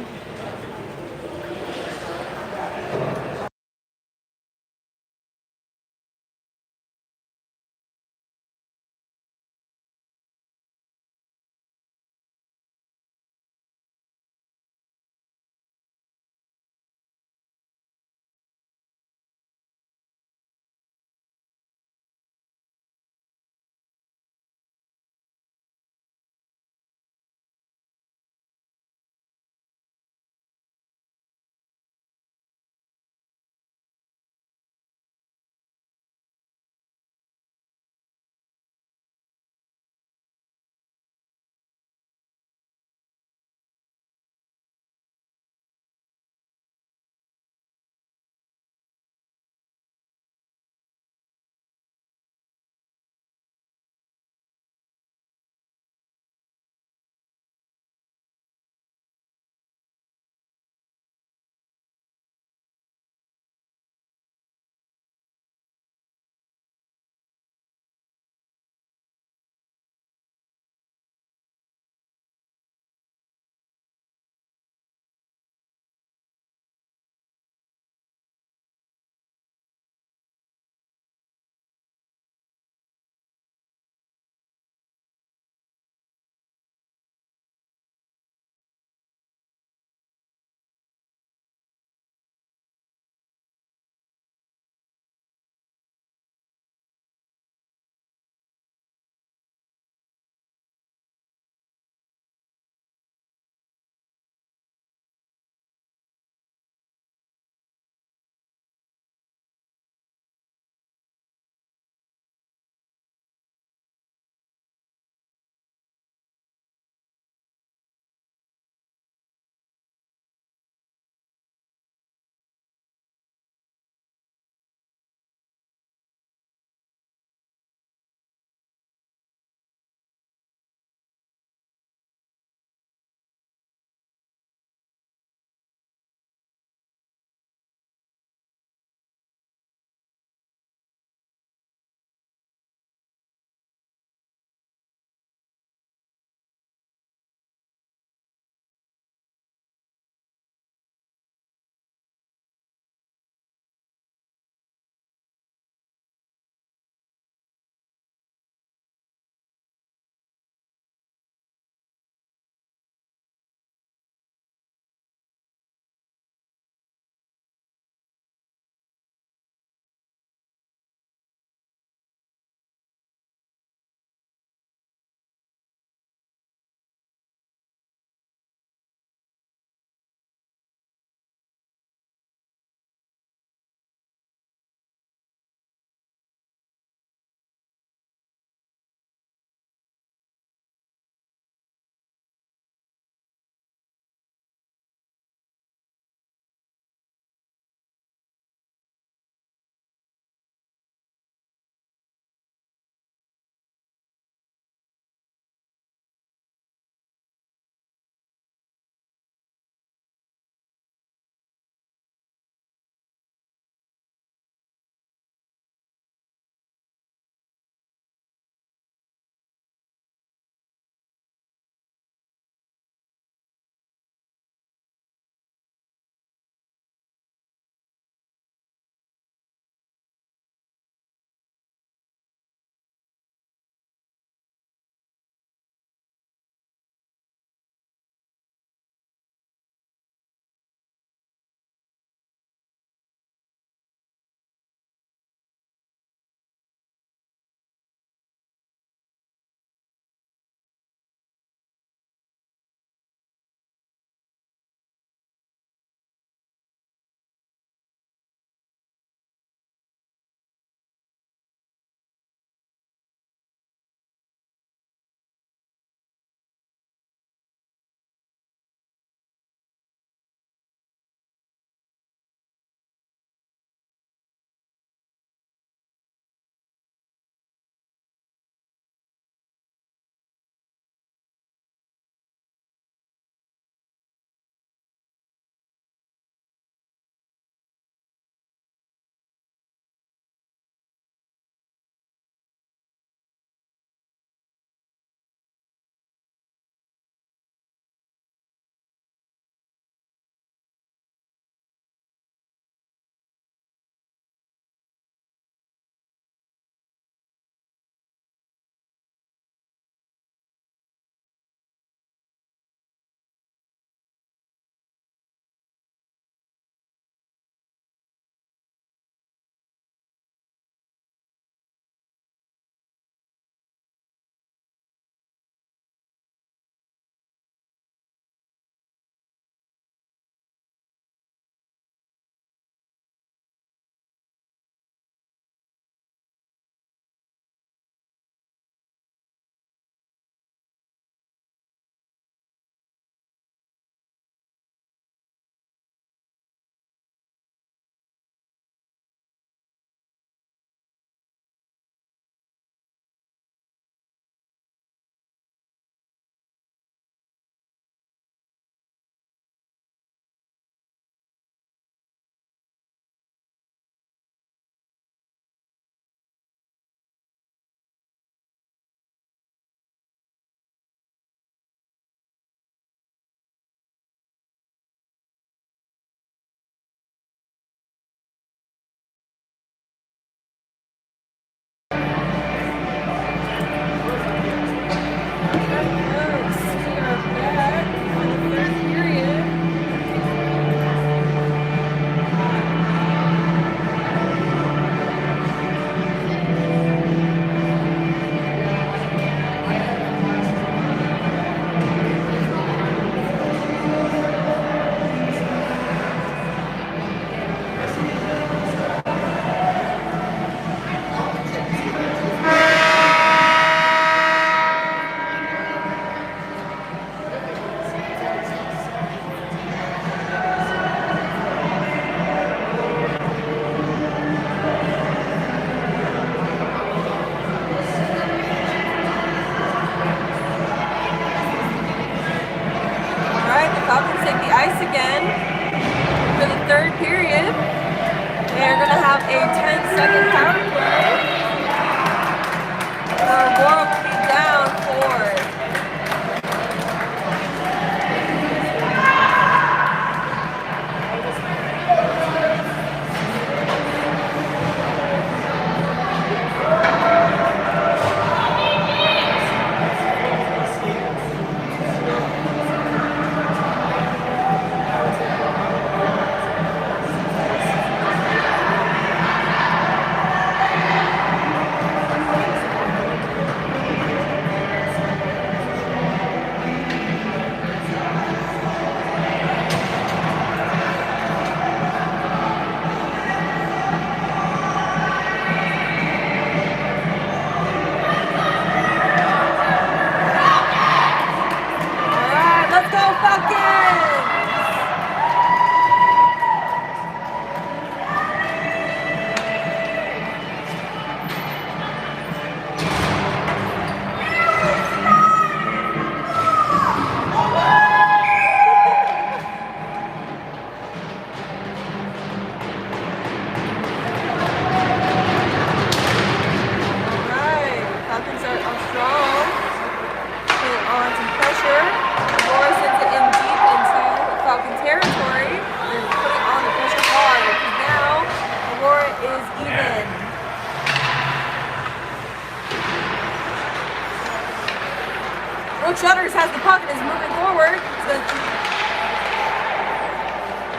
Shutters has the puck and is moving forward.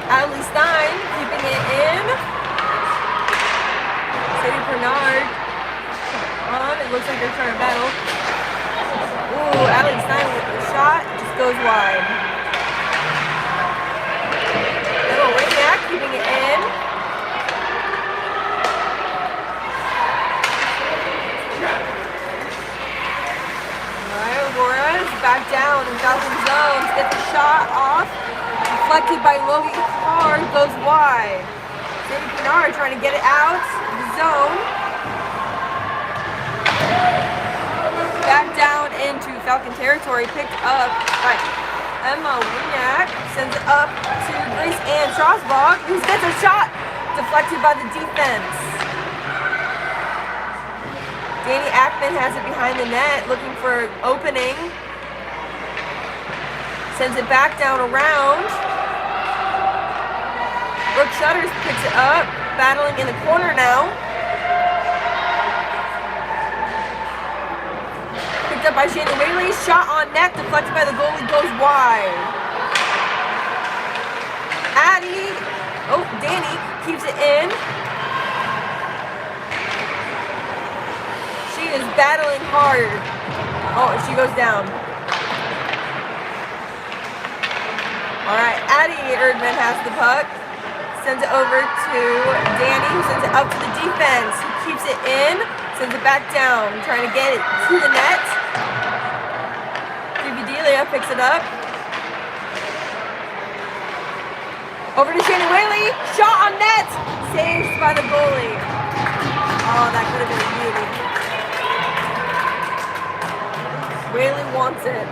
Adley Stein keeping it in. Sadie Bernard. It looks like they're trying to battle. Ooh, Adley Stein with the shot. Just goes wide. Little Waynack keeping it in. Alright, Aurora is back down in Falcon zone. Gets the shot off. Deflected by Logan Carr. Goes wide. Sadie Bernard trying to get it out of the zone. Back down into Falcon territory, picked up by Emma Winiak, sends it up to Grace Ann Strasbach, who gets a shot deflected by the defense. Danny Ackman has it behind the net, looking for opening. Sends it back down around. Brooke Shutters picks it up, battling in the corner now. Up by Shannon Whaley, shot on net, deflected by the goalie, goes wide. Danny keeps it in. She is battling hard. Oh, she goes down. Alright, Addie Erdman has the puck. Sends it over to Danny, who sends it up to the defense, who keeps it in, sends it back down, trying to get it to the net. Picks it up. Over to Shannon Whaley. Shot on net. Saved by the goalie. Oh, that could have been a beauty. Whaley wants it.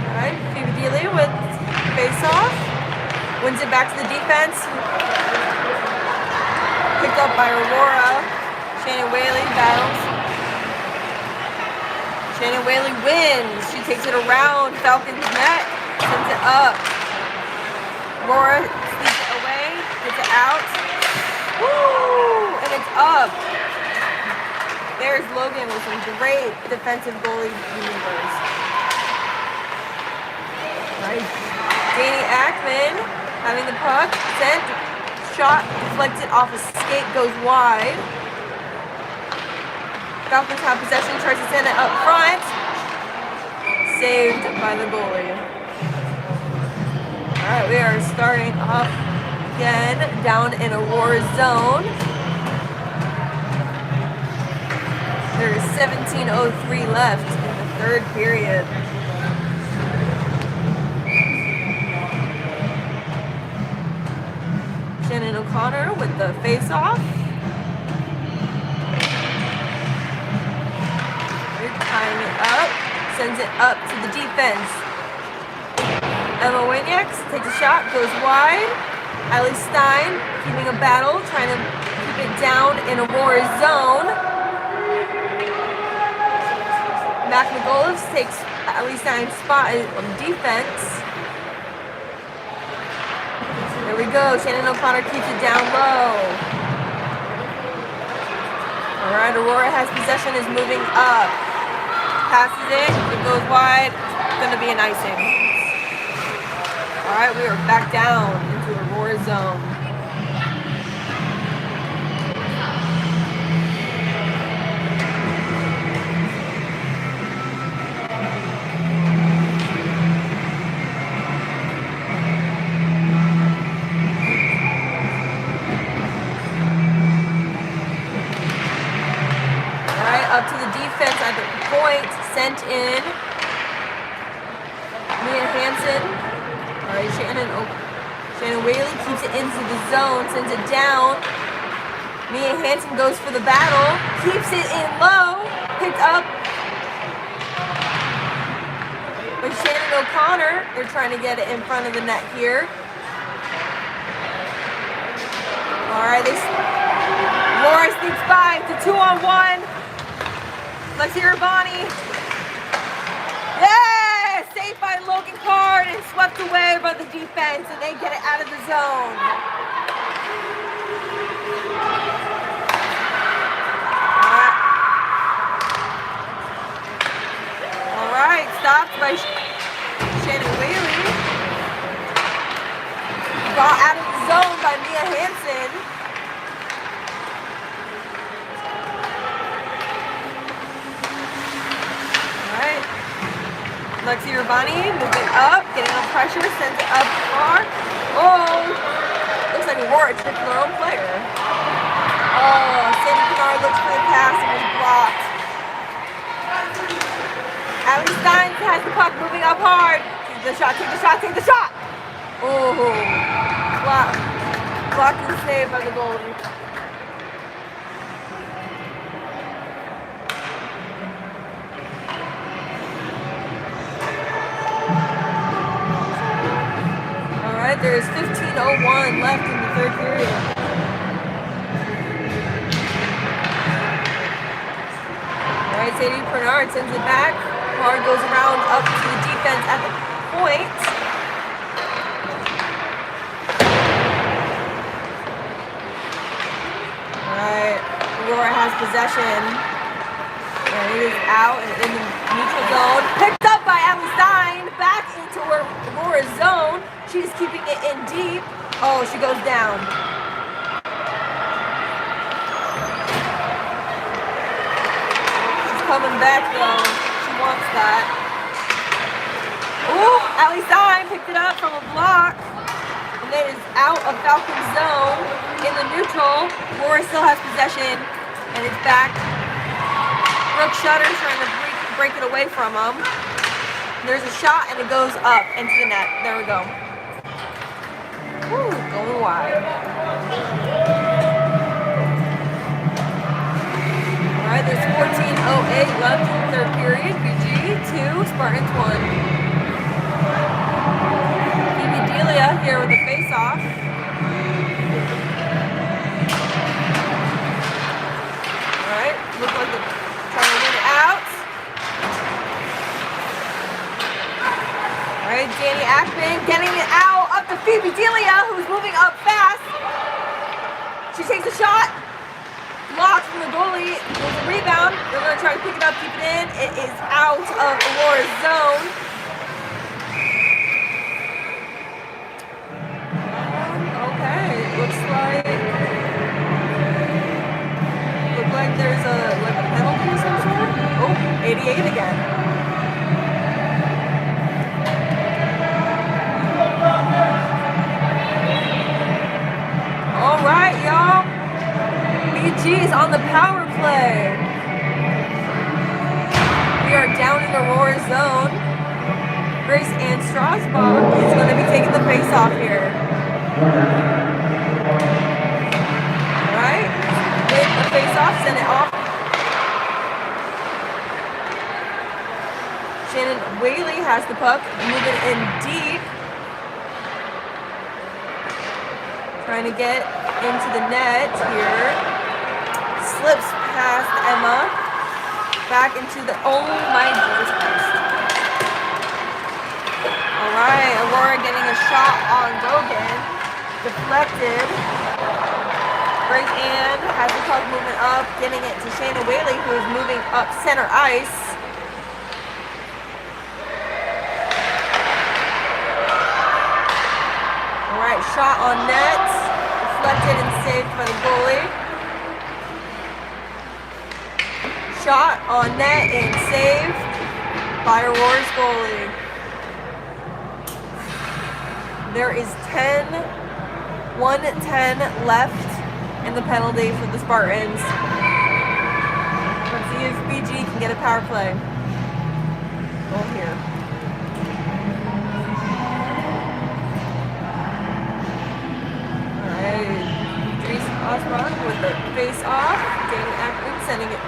Alright, Phoebe Dealey with face-off. Wins it back to the defense. Picked up by Aurora. Shannon Whaley battles. Shannon Whaley wins. She takes it around Falcon's net. Sends it up. Aurora sneaks it away. Gets it out. Woo! And it's up. There's Logan with some great defensive goalie maneuvers. Nice. Danny Ackman having the puck, sent, shot, deflected off a skate, goes wide. Falcons have possession, tries to send it up front. Saved by the goalie. Alright, we are starting up again down in Aurora zone. There is 17:03 left in the third period. Shannon O'Connor with the face-off. Tying it up, sends it up to the defense. Emma Winiak takes a shot, goes wide. Adley Stein keeping a battle, trying to keep it down in Aurora's zone. Mac McGolifs takes Adley Stein's spot on defense. There we go. Shannon O'Connor keeps it down low. Alright, Aurora has possession, is moving up. Passes it. It goes wide. It's going to be an icing. Alright, we are back down into Aurora zone. Up to the defense at the point, sent in. Mia Hansen. Alright, Shannon Whaley keeps it into the zone, sends it down. Mia Hansen goes for the battle, keeps it in low, picked up by Shannon O'Connor. They're trying to get it in front of the net here. Alright, Laura sneaks by. It's a 2-on-1. Let's hear Bonnie. Yeah! Saved by Logan Carr and swept away by the defense. defense and they get it out of the zone. All right, stopped by Shannon Whaley. Got out of the zone by Mia Hansen. Lexi Urbani moving up, getting on pressure, sends it up far. Oh, looks like Aurora tripped their own player. Oh, Sadie Kennard looks for the pass and was blocked. Allie Steins has the puck, moving up hard. Take the shot, take the shot, take the shot. Oh, blocked and saved by the goalie. There's 15:01 left in the third period. All right, Sadie Bernard sends it back. Bernard goes around up to the defense at the point. All right, Aurora has possession. And it is out and in the neutral zone. Picked up by Allie Stein. Back into Aurora's zone. She's keeping it in deep. Oh, she goes down. She's coming back though. She wants that. Ooh, Allie Stein picked it up from a block. And it is out of Falcon's zone in the neutral. Aurora still has possession. And it's back. Brooke Shutter's trying to break it away from them. There's a shot and it goes up into the net. There we go. Woo, going wide. All right, there's 14:08 left in the third period. BG 2, Spartans 1. Phoebe Delia here with the face-off. All right, looks like they're trying to win it out. All right, Danny Ackman getting it out up to Phoebe Delia, who's moving up fast. She takes a shot, blocked from the goalie. There's a rebound. They're going to try to pick it up, keep it in. It is out of Aurora's zone. Okay, looks like there's a penalty of some sort. Oh, 88 again. All right, y'all. BG is on the power play. We are down in Aurora's zone. Grace Ann Strasbach is going to be taking the face off here. All right. Win the face off, send it off. Shannon Whaley has the puck, moving in deep. Trying to get into the net here. Slips past Emma. Back into the, oh my Jesus Christ. Alright, Aurora getting a shot on Gogan. Deflected. Grace Ann has the puck moving up, getting it to Shannon Whaley, who is moving up center ice. Alright, shot on net. Deflected and saved by the goalie. Shot on net and saved by Aurora's goalie. There is 1:10 left in the penalty for the Spartans. Let's see if BG can get a power play. Goal here. Osborne with the face off. Danny Ackman sending it.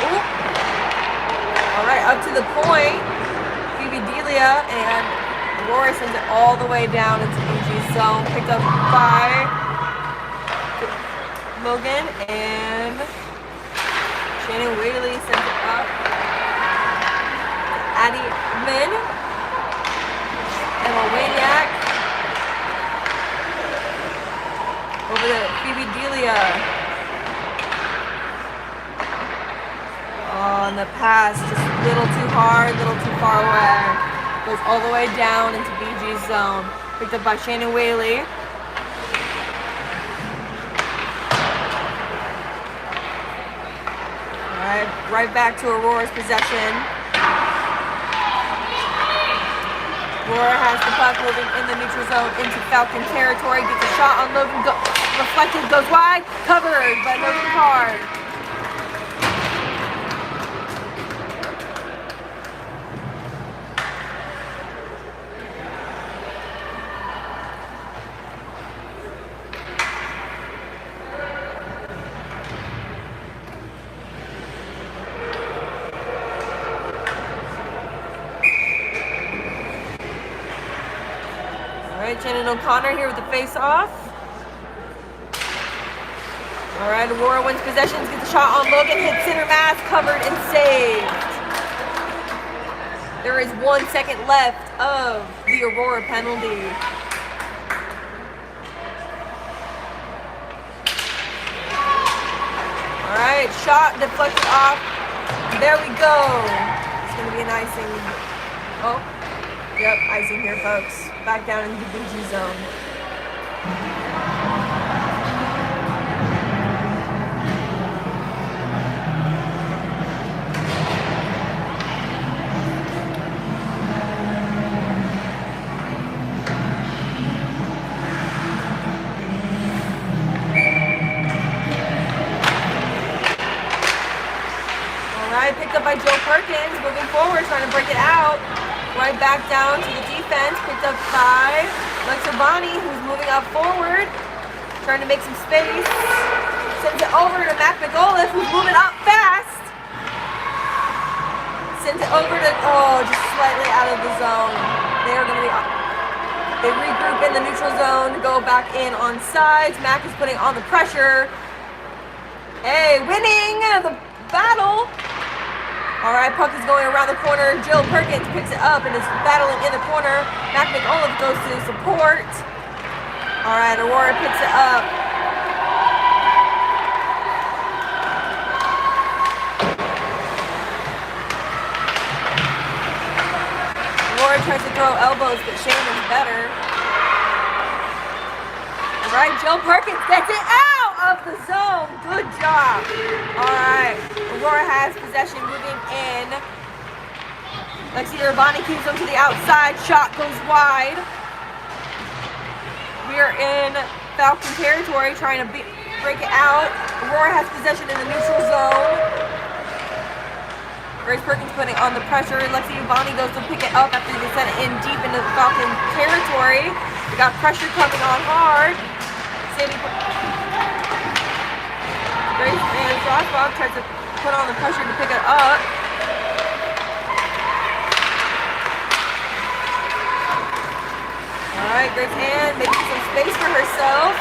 Ooh. All right, up to the point. Phoebe Delia and Aurora sends it all the way down into BG's zone. Picked up by Logan and Shannon Whaley sends it up. Addie Min. ya. Oh, and the pass just a little too hard, a little too far away. Goes all the way down into BG's zone. Picked up by Shannon Whaley. All right, right back to Aurora's possession. Aurora has the puck moving in the neutral zone into Falcon territory. Gets a shot on Logan. Reflected, goes wide. Covered by Logan Card. Shannon O'Connor here with the face-off. All right, Aurora wins possessions, gets a shot on Logan, hits center mass, covered and saved. There is 1 second left of the Aurora penalty. All right, shot deflected off. There we go. It's going to be an icing. Oh, yep, icing here, folks. Back down into the BG zone. Alright, picked up by Joe Perkins, moving forward, trying to break it out. Right back down to the defense, picked up by Bonnie, who's moving up forward, trying to make some space. Sends it over to Mac McAuliffe, who's moving up fast. Sends it over to, just slightly out of the zone. They regroup in the neutral zone, go back in on sides. Mac is putting on the pressure. Hey, winning the battle. All right, puck is going around the corner. Jill Perkins picks it up and is battling in the corner. Mac McAuliffe goes to support. All right, Aurora picks it up. Aurora tries to throw elbows, but Shannon's better. All right, Jill Perkins gets it out of the zone. Good job. All right, Aurora has possession, moving in. Lexi Urbani keeps them to the outside. Shot goes wide. We are in Falcon territory, trying to break it out. Aurora has possession in the neutral zone. Grace Perkins putting on the pressure. Lexi Urbani goes to pick it up after they sent it in deep into the Falcon territory. We got pressure coming on hard. Grace and Frostbob tries to put on the pressure to pick it up. Alright, Grace Ann making some space for herself.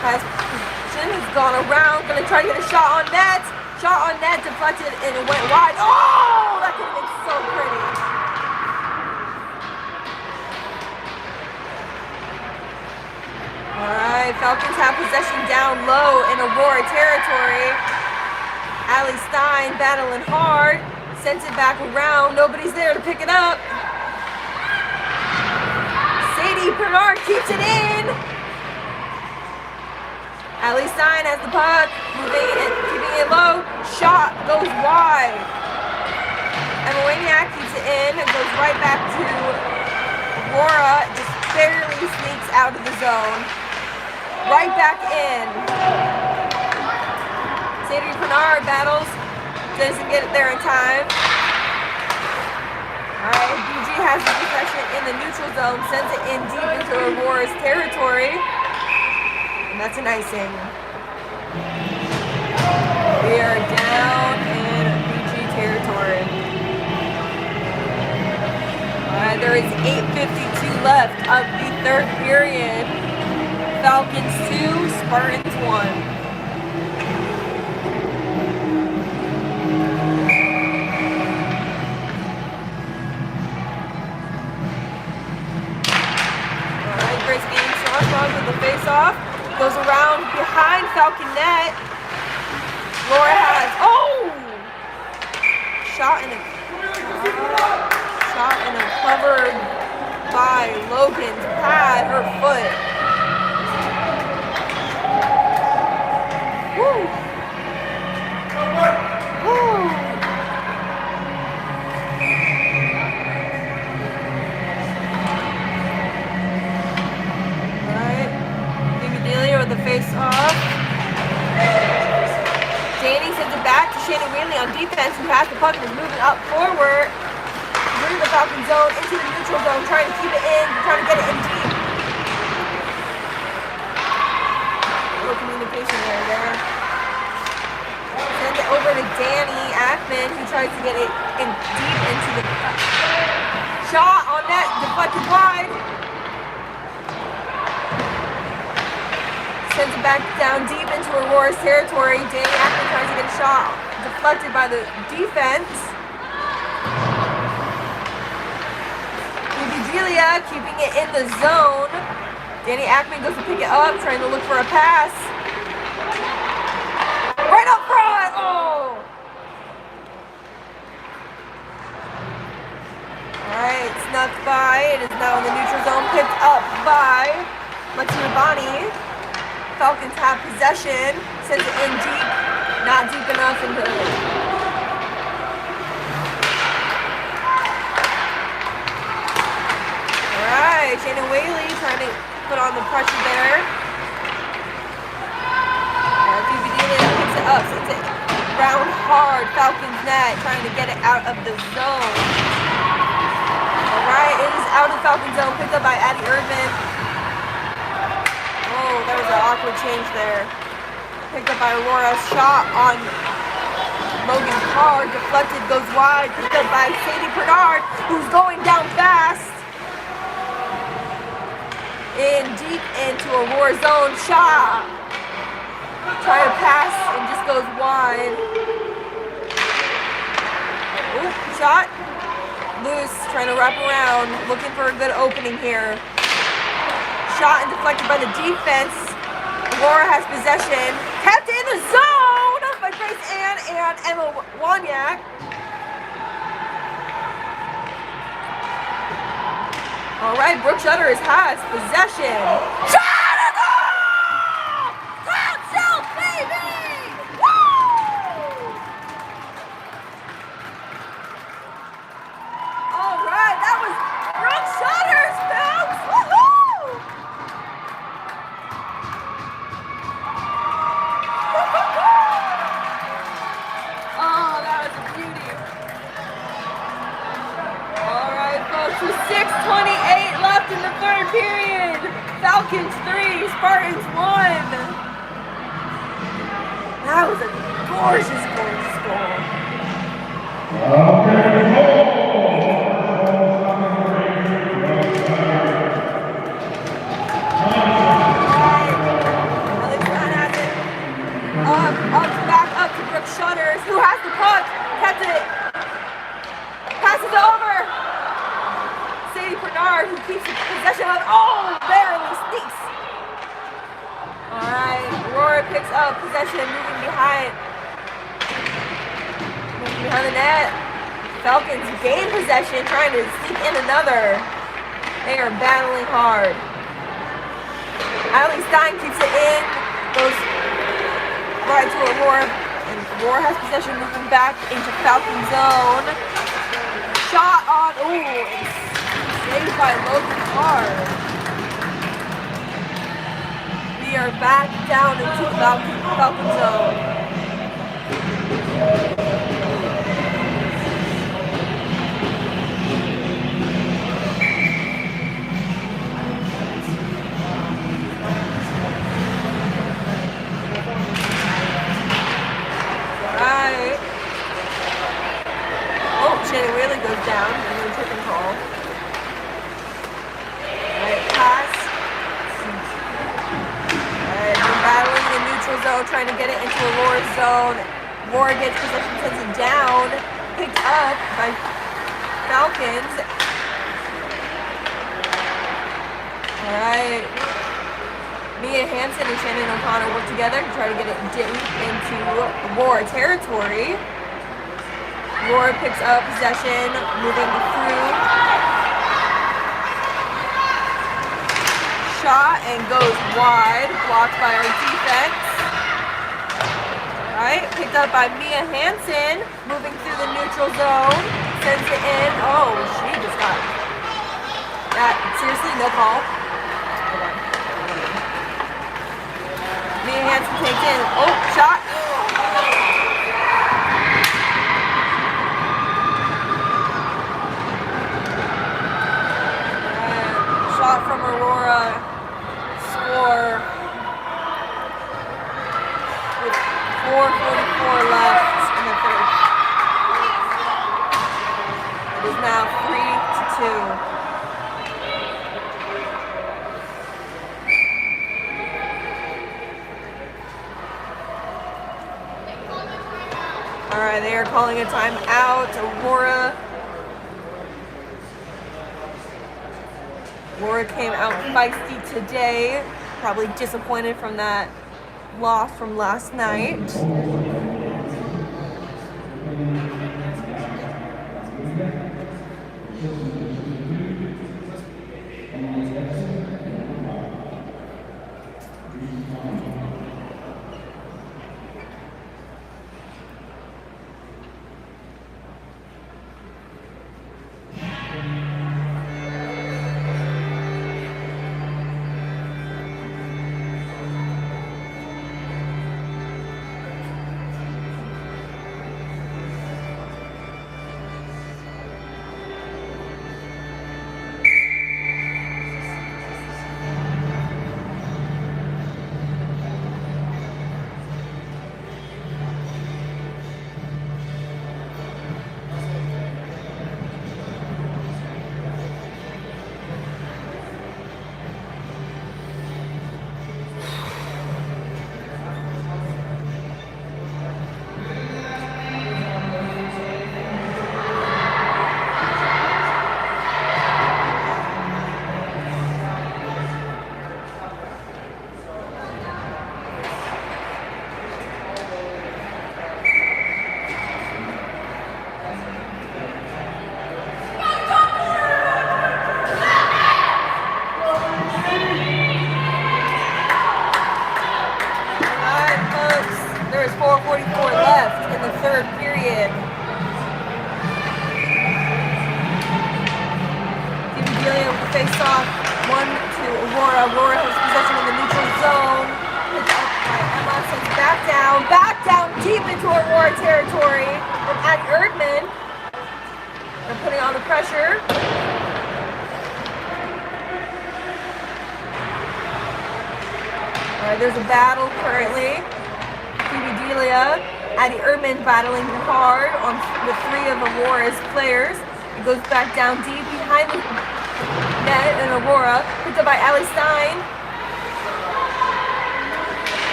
Has position, has gone around, gonna try to get a shot on net. Shot on net, deflected, and it went wide. Oh, that could have been so pretty. Alright, Falcons have possession down low in Aurora territory. Allie Stein battling hard. Sends it back around. Nobody's there to pick it up. Sadie Bernard keeps it in. Allie Stein has the puck. Moving it, keeping it low. Shot goes wide. Emma Waniak keeps it in. It goes right back to Aurora. Just barely sneaks out of the zone. Right back in. Sadie Bernard battles. Doesn't get it there in time. Alright, BG has the possession in the neutral zone. Sends it in deep into Aurora's territory. And that's an icing. We are down in BG territory. Alright, there is 8:52 left of the third period. Falcons 2, Spartans 1. Alright, Grace Ann Strasbaugh with the face-off. Goes around shot and a covered by Logan's pad, her foot. Woo! Woo! Alright. Delia with the face off. Danny sends it back to Shannon Whaley on defense, who has the puck and is moving up forward. Through the Falcon zone, into the neutral zone, trying to keep it in, trying to get it in deep. No communication there. Sends it over to Danny Ackman, who tries to get it in deep into the shot on net, deflected wide. Sends it back down deep into Aurora's territory. Danny Ackman tries to get a shot deflected by the defense. Delia keeping it in the zone. Danny Ackman goes to pick it up, trying to look for a pass. Right up front! Oh! Alright, snuck by. It is now in the neutral zone, picked up by Lexi Rabani. Falcons have possession. Sends it in deep. Not deep enough into Alright, Shannon Whaley trying to put on the pressure there. Phoebe Delia picks it up, sends it round hard. Falcons net, trying to get it out of the zone. Alright, it is out of the Falcon zone, picked up by Addie Irvin. Oh, there was an awkward change there. Picked up by Aurora. Shot on Logan Carr, deflected, goes wide. Picked up by Sadie Bernard, who's going down fast. In deep into Aurora zone. Shot. Try to pass and just goes wide. Ooh, shot. Loose, trying to wrap around. Looking for a good opening here. Shot and deflected by the defense. Aurora has possession. Kept in the zone by Grace Ann and Emma Woniak. All right, Brooke Shutters has possession. Shot and goal! Top shelf, baby! Woo! All right, that was Brooke Shutters, folks! Woohoo! Oh, that was a beauty. All right, folks, with 6:28 left in the third period. Falcons 3, Spartans 1. That was a gorgeous, gorgeous goal. Back up to Brooke Shutters, who has the puck, kept it, passes it over. Sadie Bernard, who keeps possession of, barely sneaks. All right, Aurora picks up possession, moving behind the net. Falcons gain possession, trying to sneak in another. They are battling hard. Allie Stein keeps it in, goes right to Aurora, and Aurora has possession, moving back into Falcon zone. Shot on, and saved by Logan Carr. We are back down into Falcon zone. Alright. Shannon Whaley goes down, and then chicken call. Alright, pass. Alright, we're battling the neutral zone, trying to get it into Aurora's zone. Aurora gets possession, sends it down, picked up by Falcons. Alright. Mia Hansen and Shannon O'Connor work together to try to get it deep into Aurora territory. Aurora picks up possession, moving through. Shot and goes wide, blocked by our defense. Alright, picked up by Mia Hansen, moving through the neutral zone, sends it in. Oh, she just got that. Seriously, no call. Mia Hansen takes in. Oh, shot. Shot from Aurora. Score. 4:44 left in the third. It is now 3-2. All right, they are calling a timeout. Aurora came out feisty today. Probably disappointed from that loss from last night. There is 4:44 left in the third period. Delia with the face-off. 1-2 Aurora. Aurora has possession in the neutral zone. Picked up by Emma. Sends back down deep into Aurora territory from Addie Erdman. They're putting on the pressure. All right, there's a battle currently. Delia, Addie Erdman battling hard with three of Aurora's players. It goes back down deep behind the net, and Aurora picked up by Allie Stein.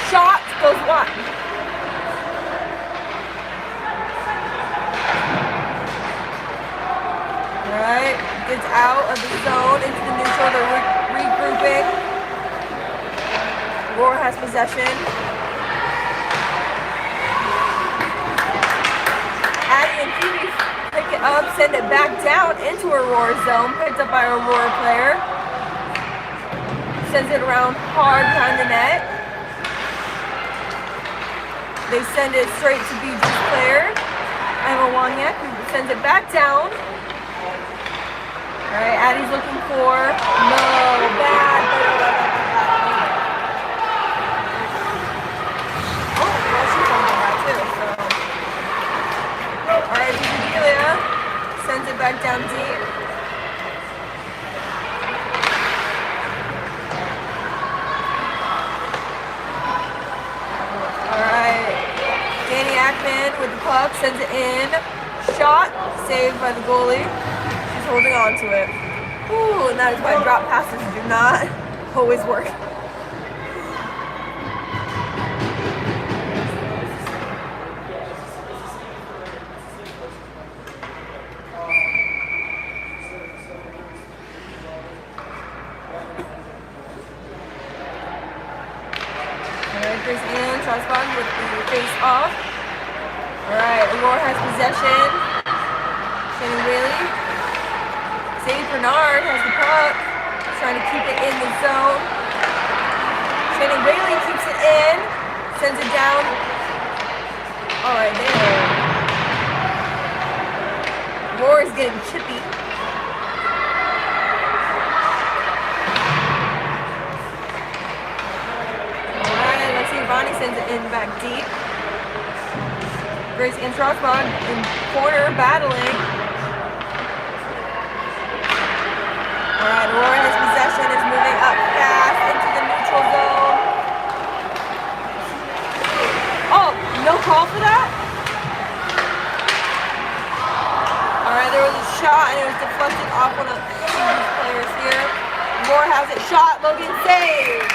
Shot goes wide. All right, gets out of the zone into the neutral. They're regrouping. Aurora has possession. Pick it up, send it back down into Aurora zone. Picked up by an Aurora player. Sends it around hard behind the net. They send it straight to BG's player, Emma Waniak, who sends it back down. All right, Addie's looking for bad. Oh, well, she's on that too. So. All right, Delia sends it back down deep. All right, Danny Ackman with the puck sends it in. Shot saved by the goalie. She's holding on to it. Ooh, and that is why drop passes do not always work. Chris Ian Strasbaugh with the face off. All right, Aurora has possession. Shannon Whaley. Sadie Bernard has the puck. Trying to keep it in the zone. Shannon Whaley keeps it in. Sends it down. All right, there. Roar is getting chippy. Alright, let's see if Bonnie sends it in back deep. Grace and Strasbourg in corner battling. Alright, Roar in his possession is moving up fast into the neutral zone. Oh, no call for that? Alright, there was a shot and it was deflected off one of these players here. Roar has it shot, Logan saved.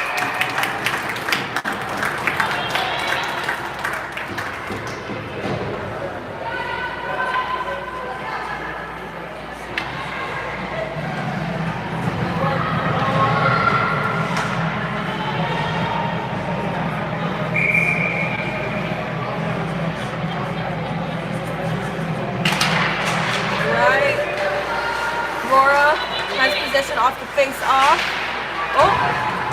Possession off the face off. Oh,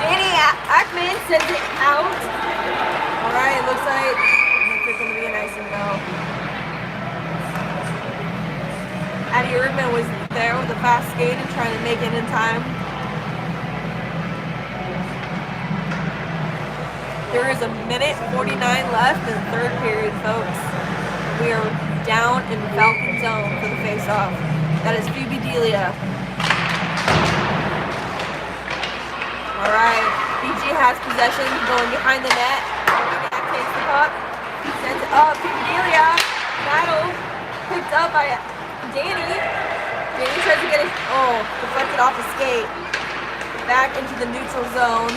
Danny Ackman sends it out. All right, it looks like there's going to be an icing though. Addie Erdman was there with a fast skate and trying to make it in time. There is 1:49 left in the third period, folks. We are down in Falcon zone for the face-off. That is Phoebe Delia. Alright, BG has possession, going behind the net. Maniac takes the puck, sends it up. Delia, battle, picked up by Danny. Danny tries to get it, deflected off the skate. Back into the neutral zone.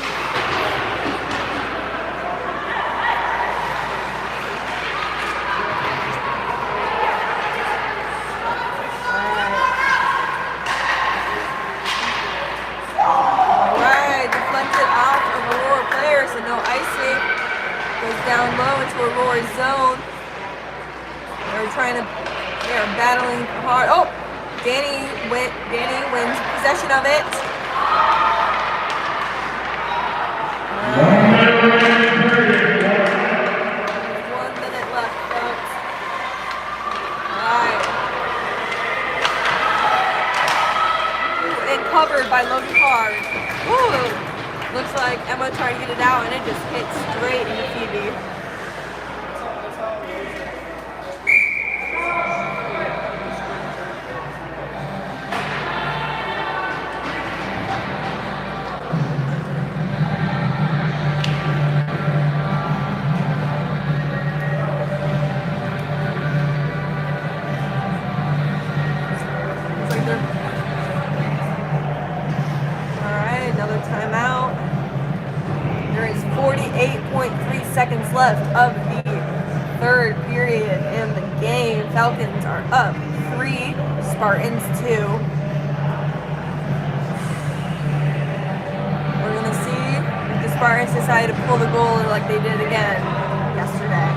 So no icing. Goes down low into a Roar zone. They're battling hard. Oh! Danny wins possession of it. 1 minute left, folks. Alright. And covered by Logan Card. Woo! Looks like Emma tried to get it out and it just hit straight into Phoebe. Alright, another timeout. There is 48.3 seconds left of the third period in the game. Falcons are up 3, Spartans 2. We're going to see if the Spartans decide to pull the goal like they did again yesterday.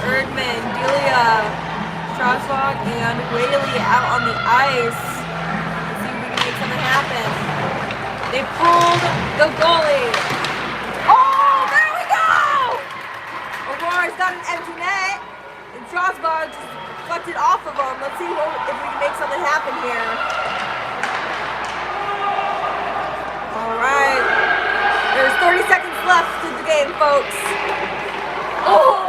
Erdman, Delia, Strasbourg, and Whaley out on the ice. Let's see if we can make something happen. They pulled the goalie. Oh, there we go! Aurora's got an empty net, and Strasbourg just deflected off of him. Let's see if we can make something happen here. All right. There's 30 seconds left in the game, folks. Oh!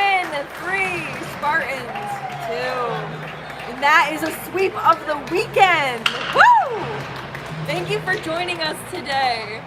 win. 3, Spartans 2. And that is a sweep of the weekend. Woo! Thank you for joining us today.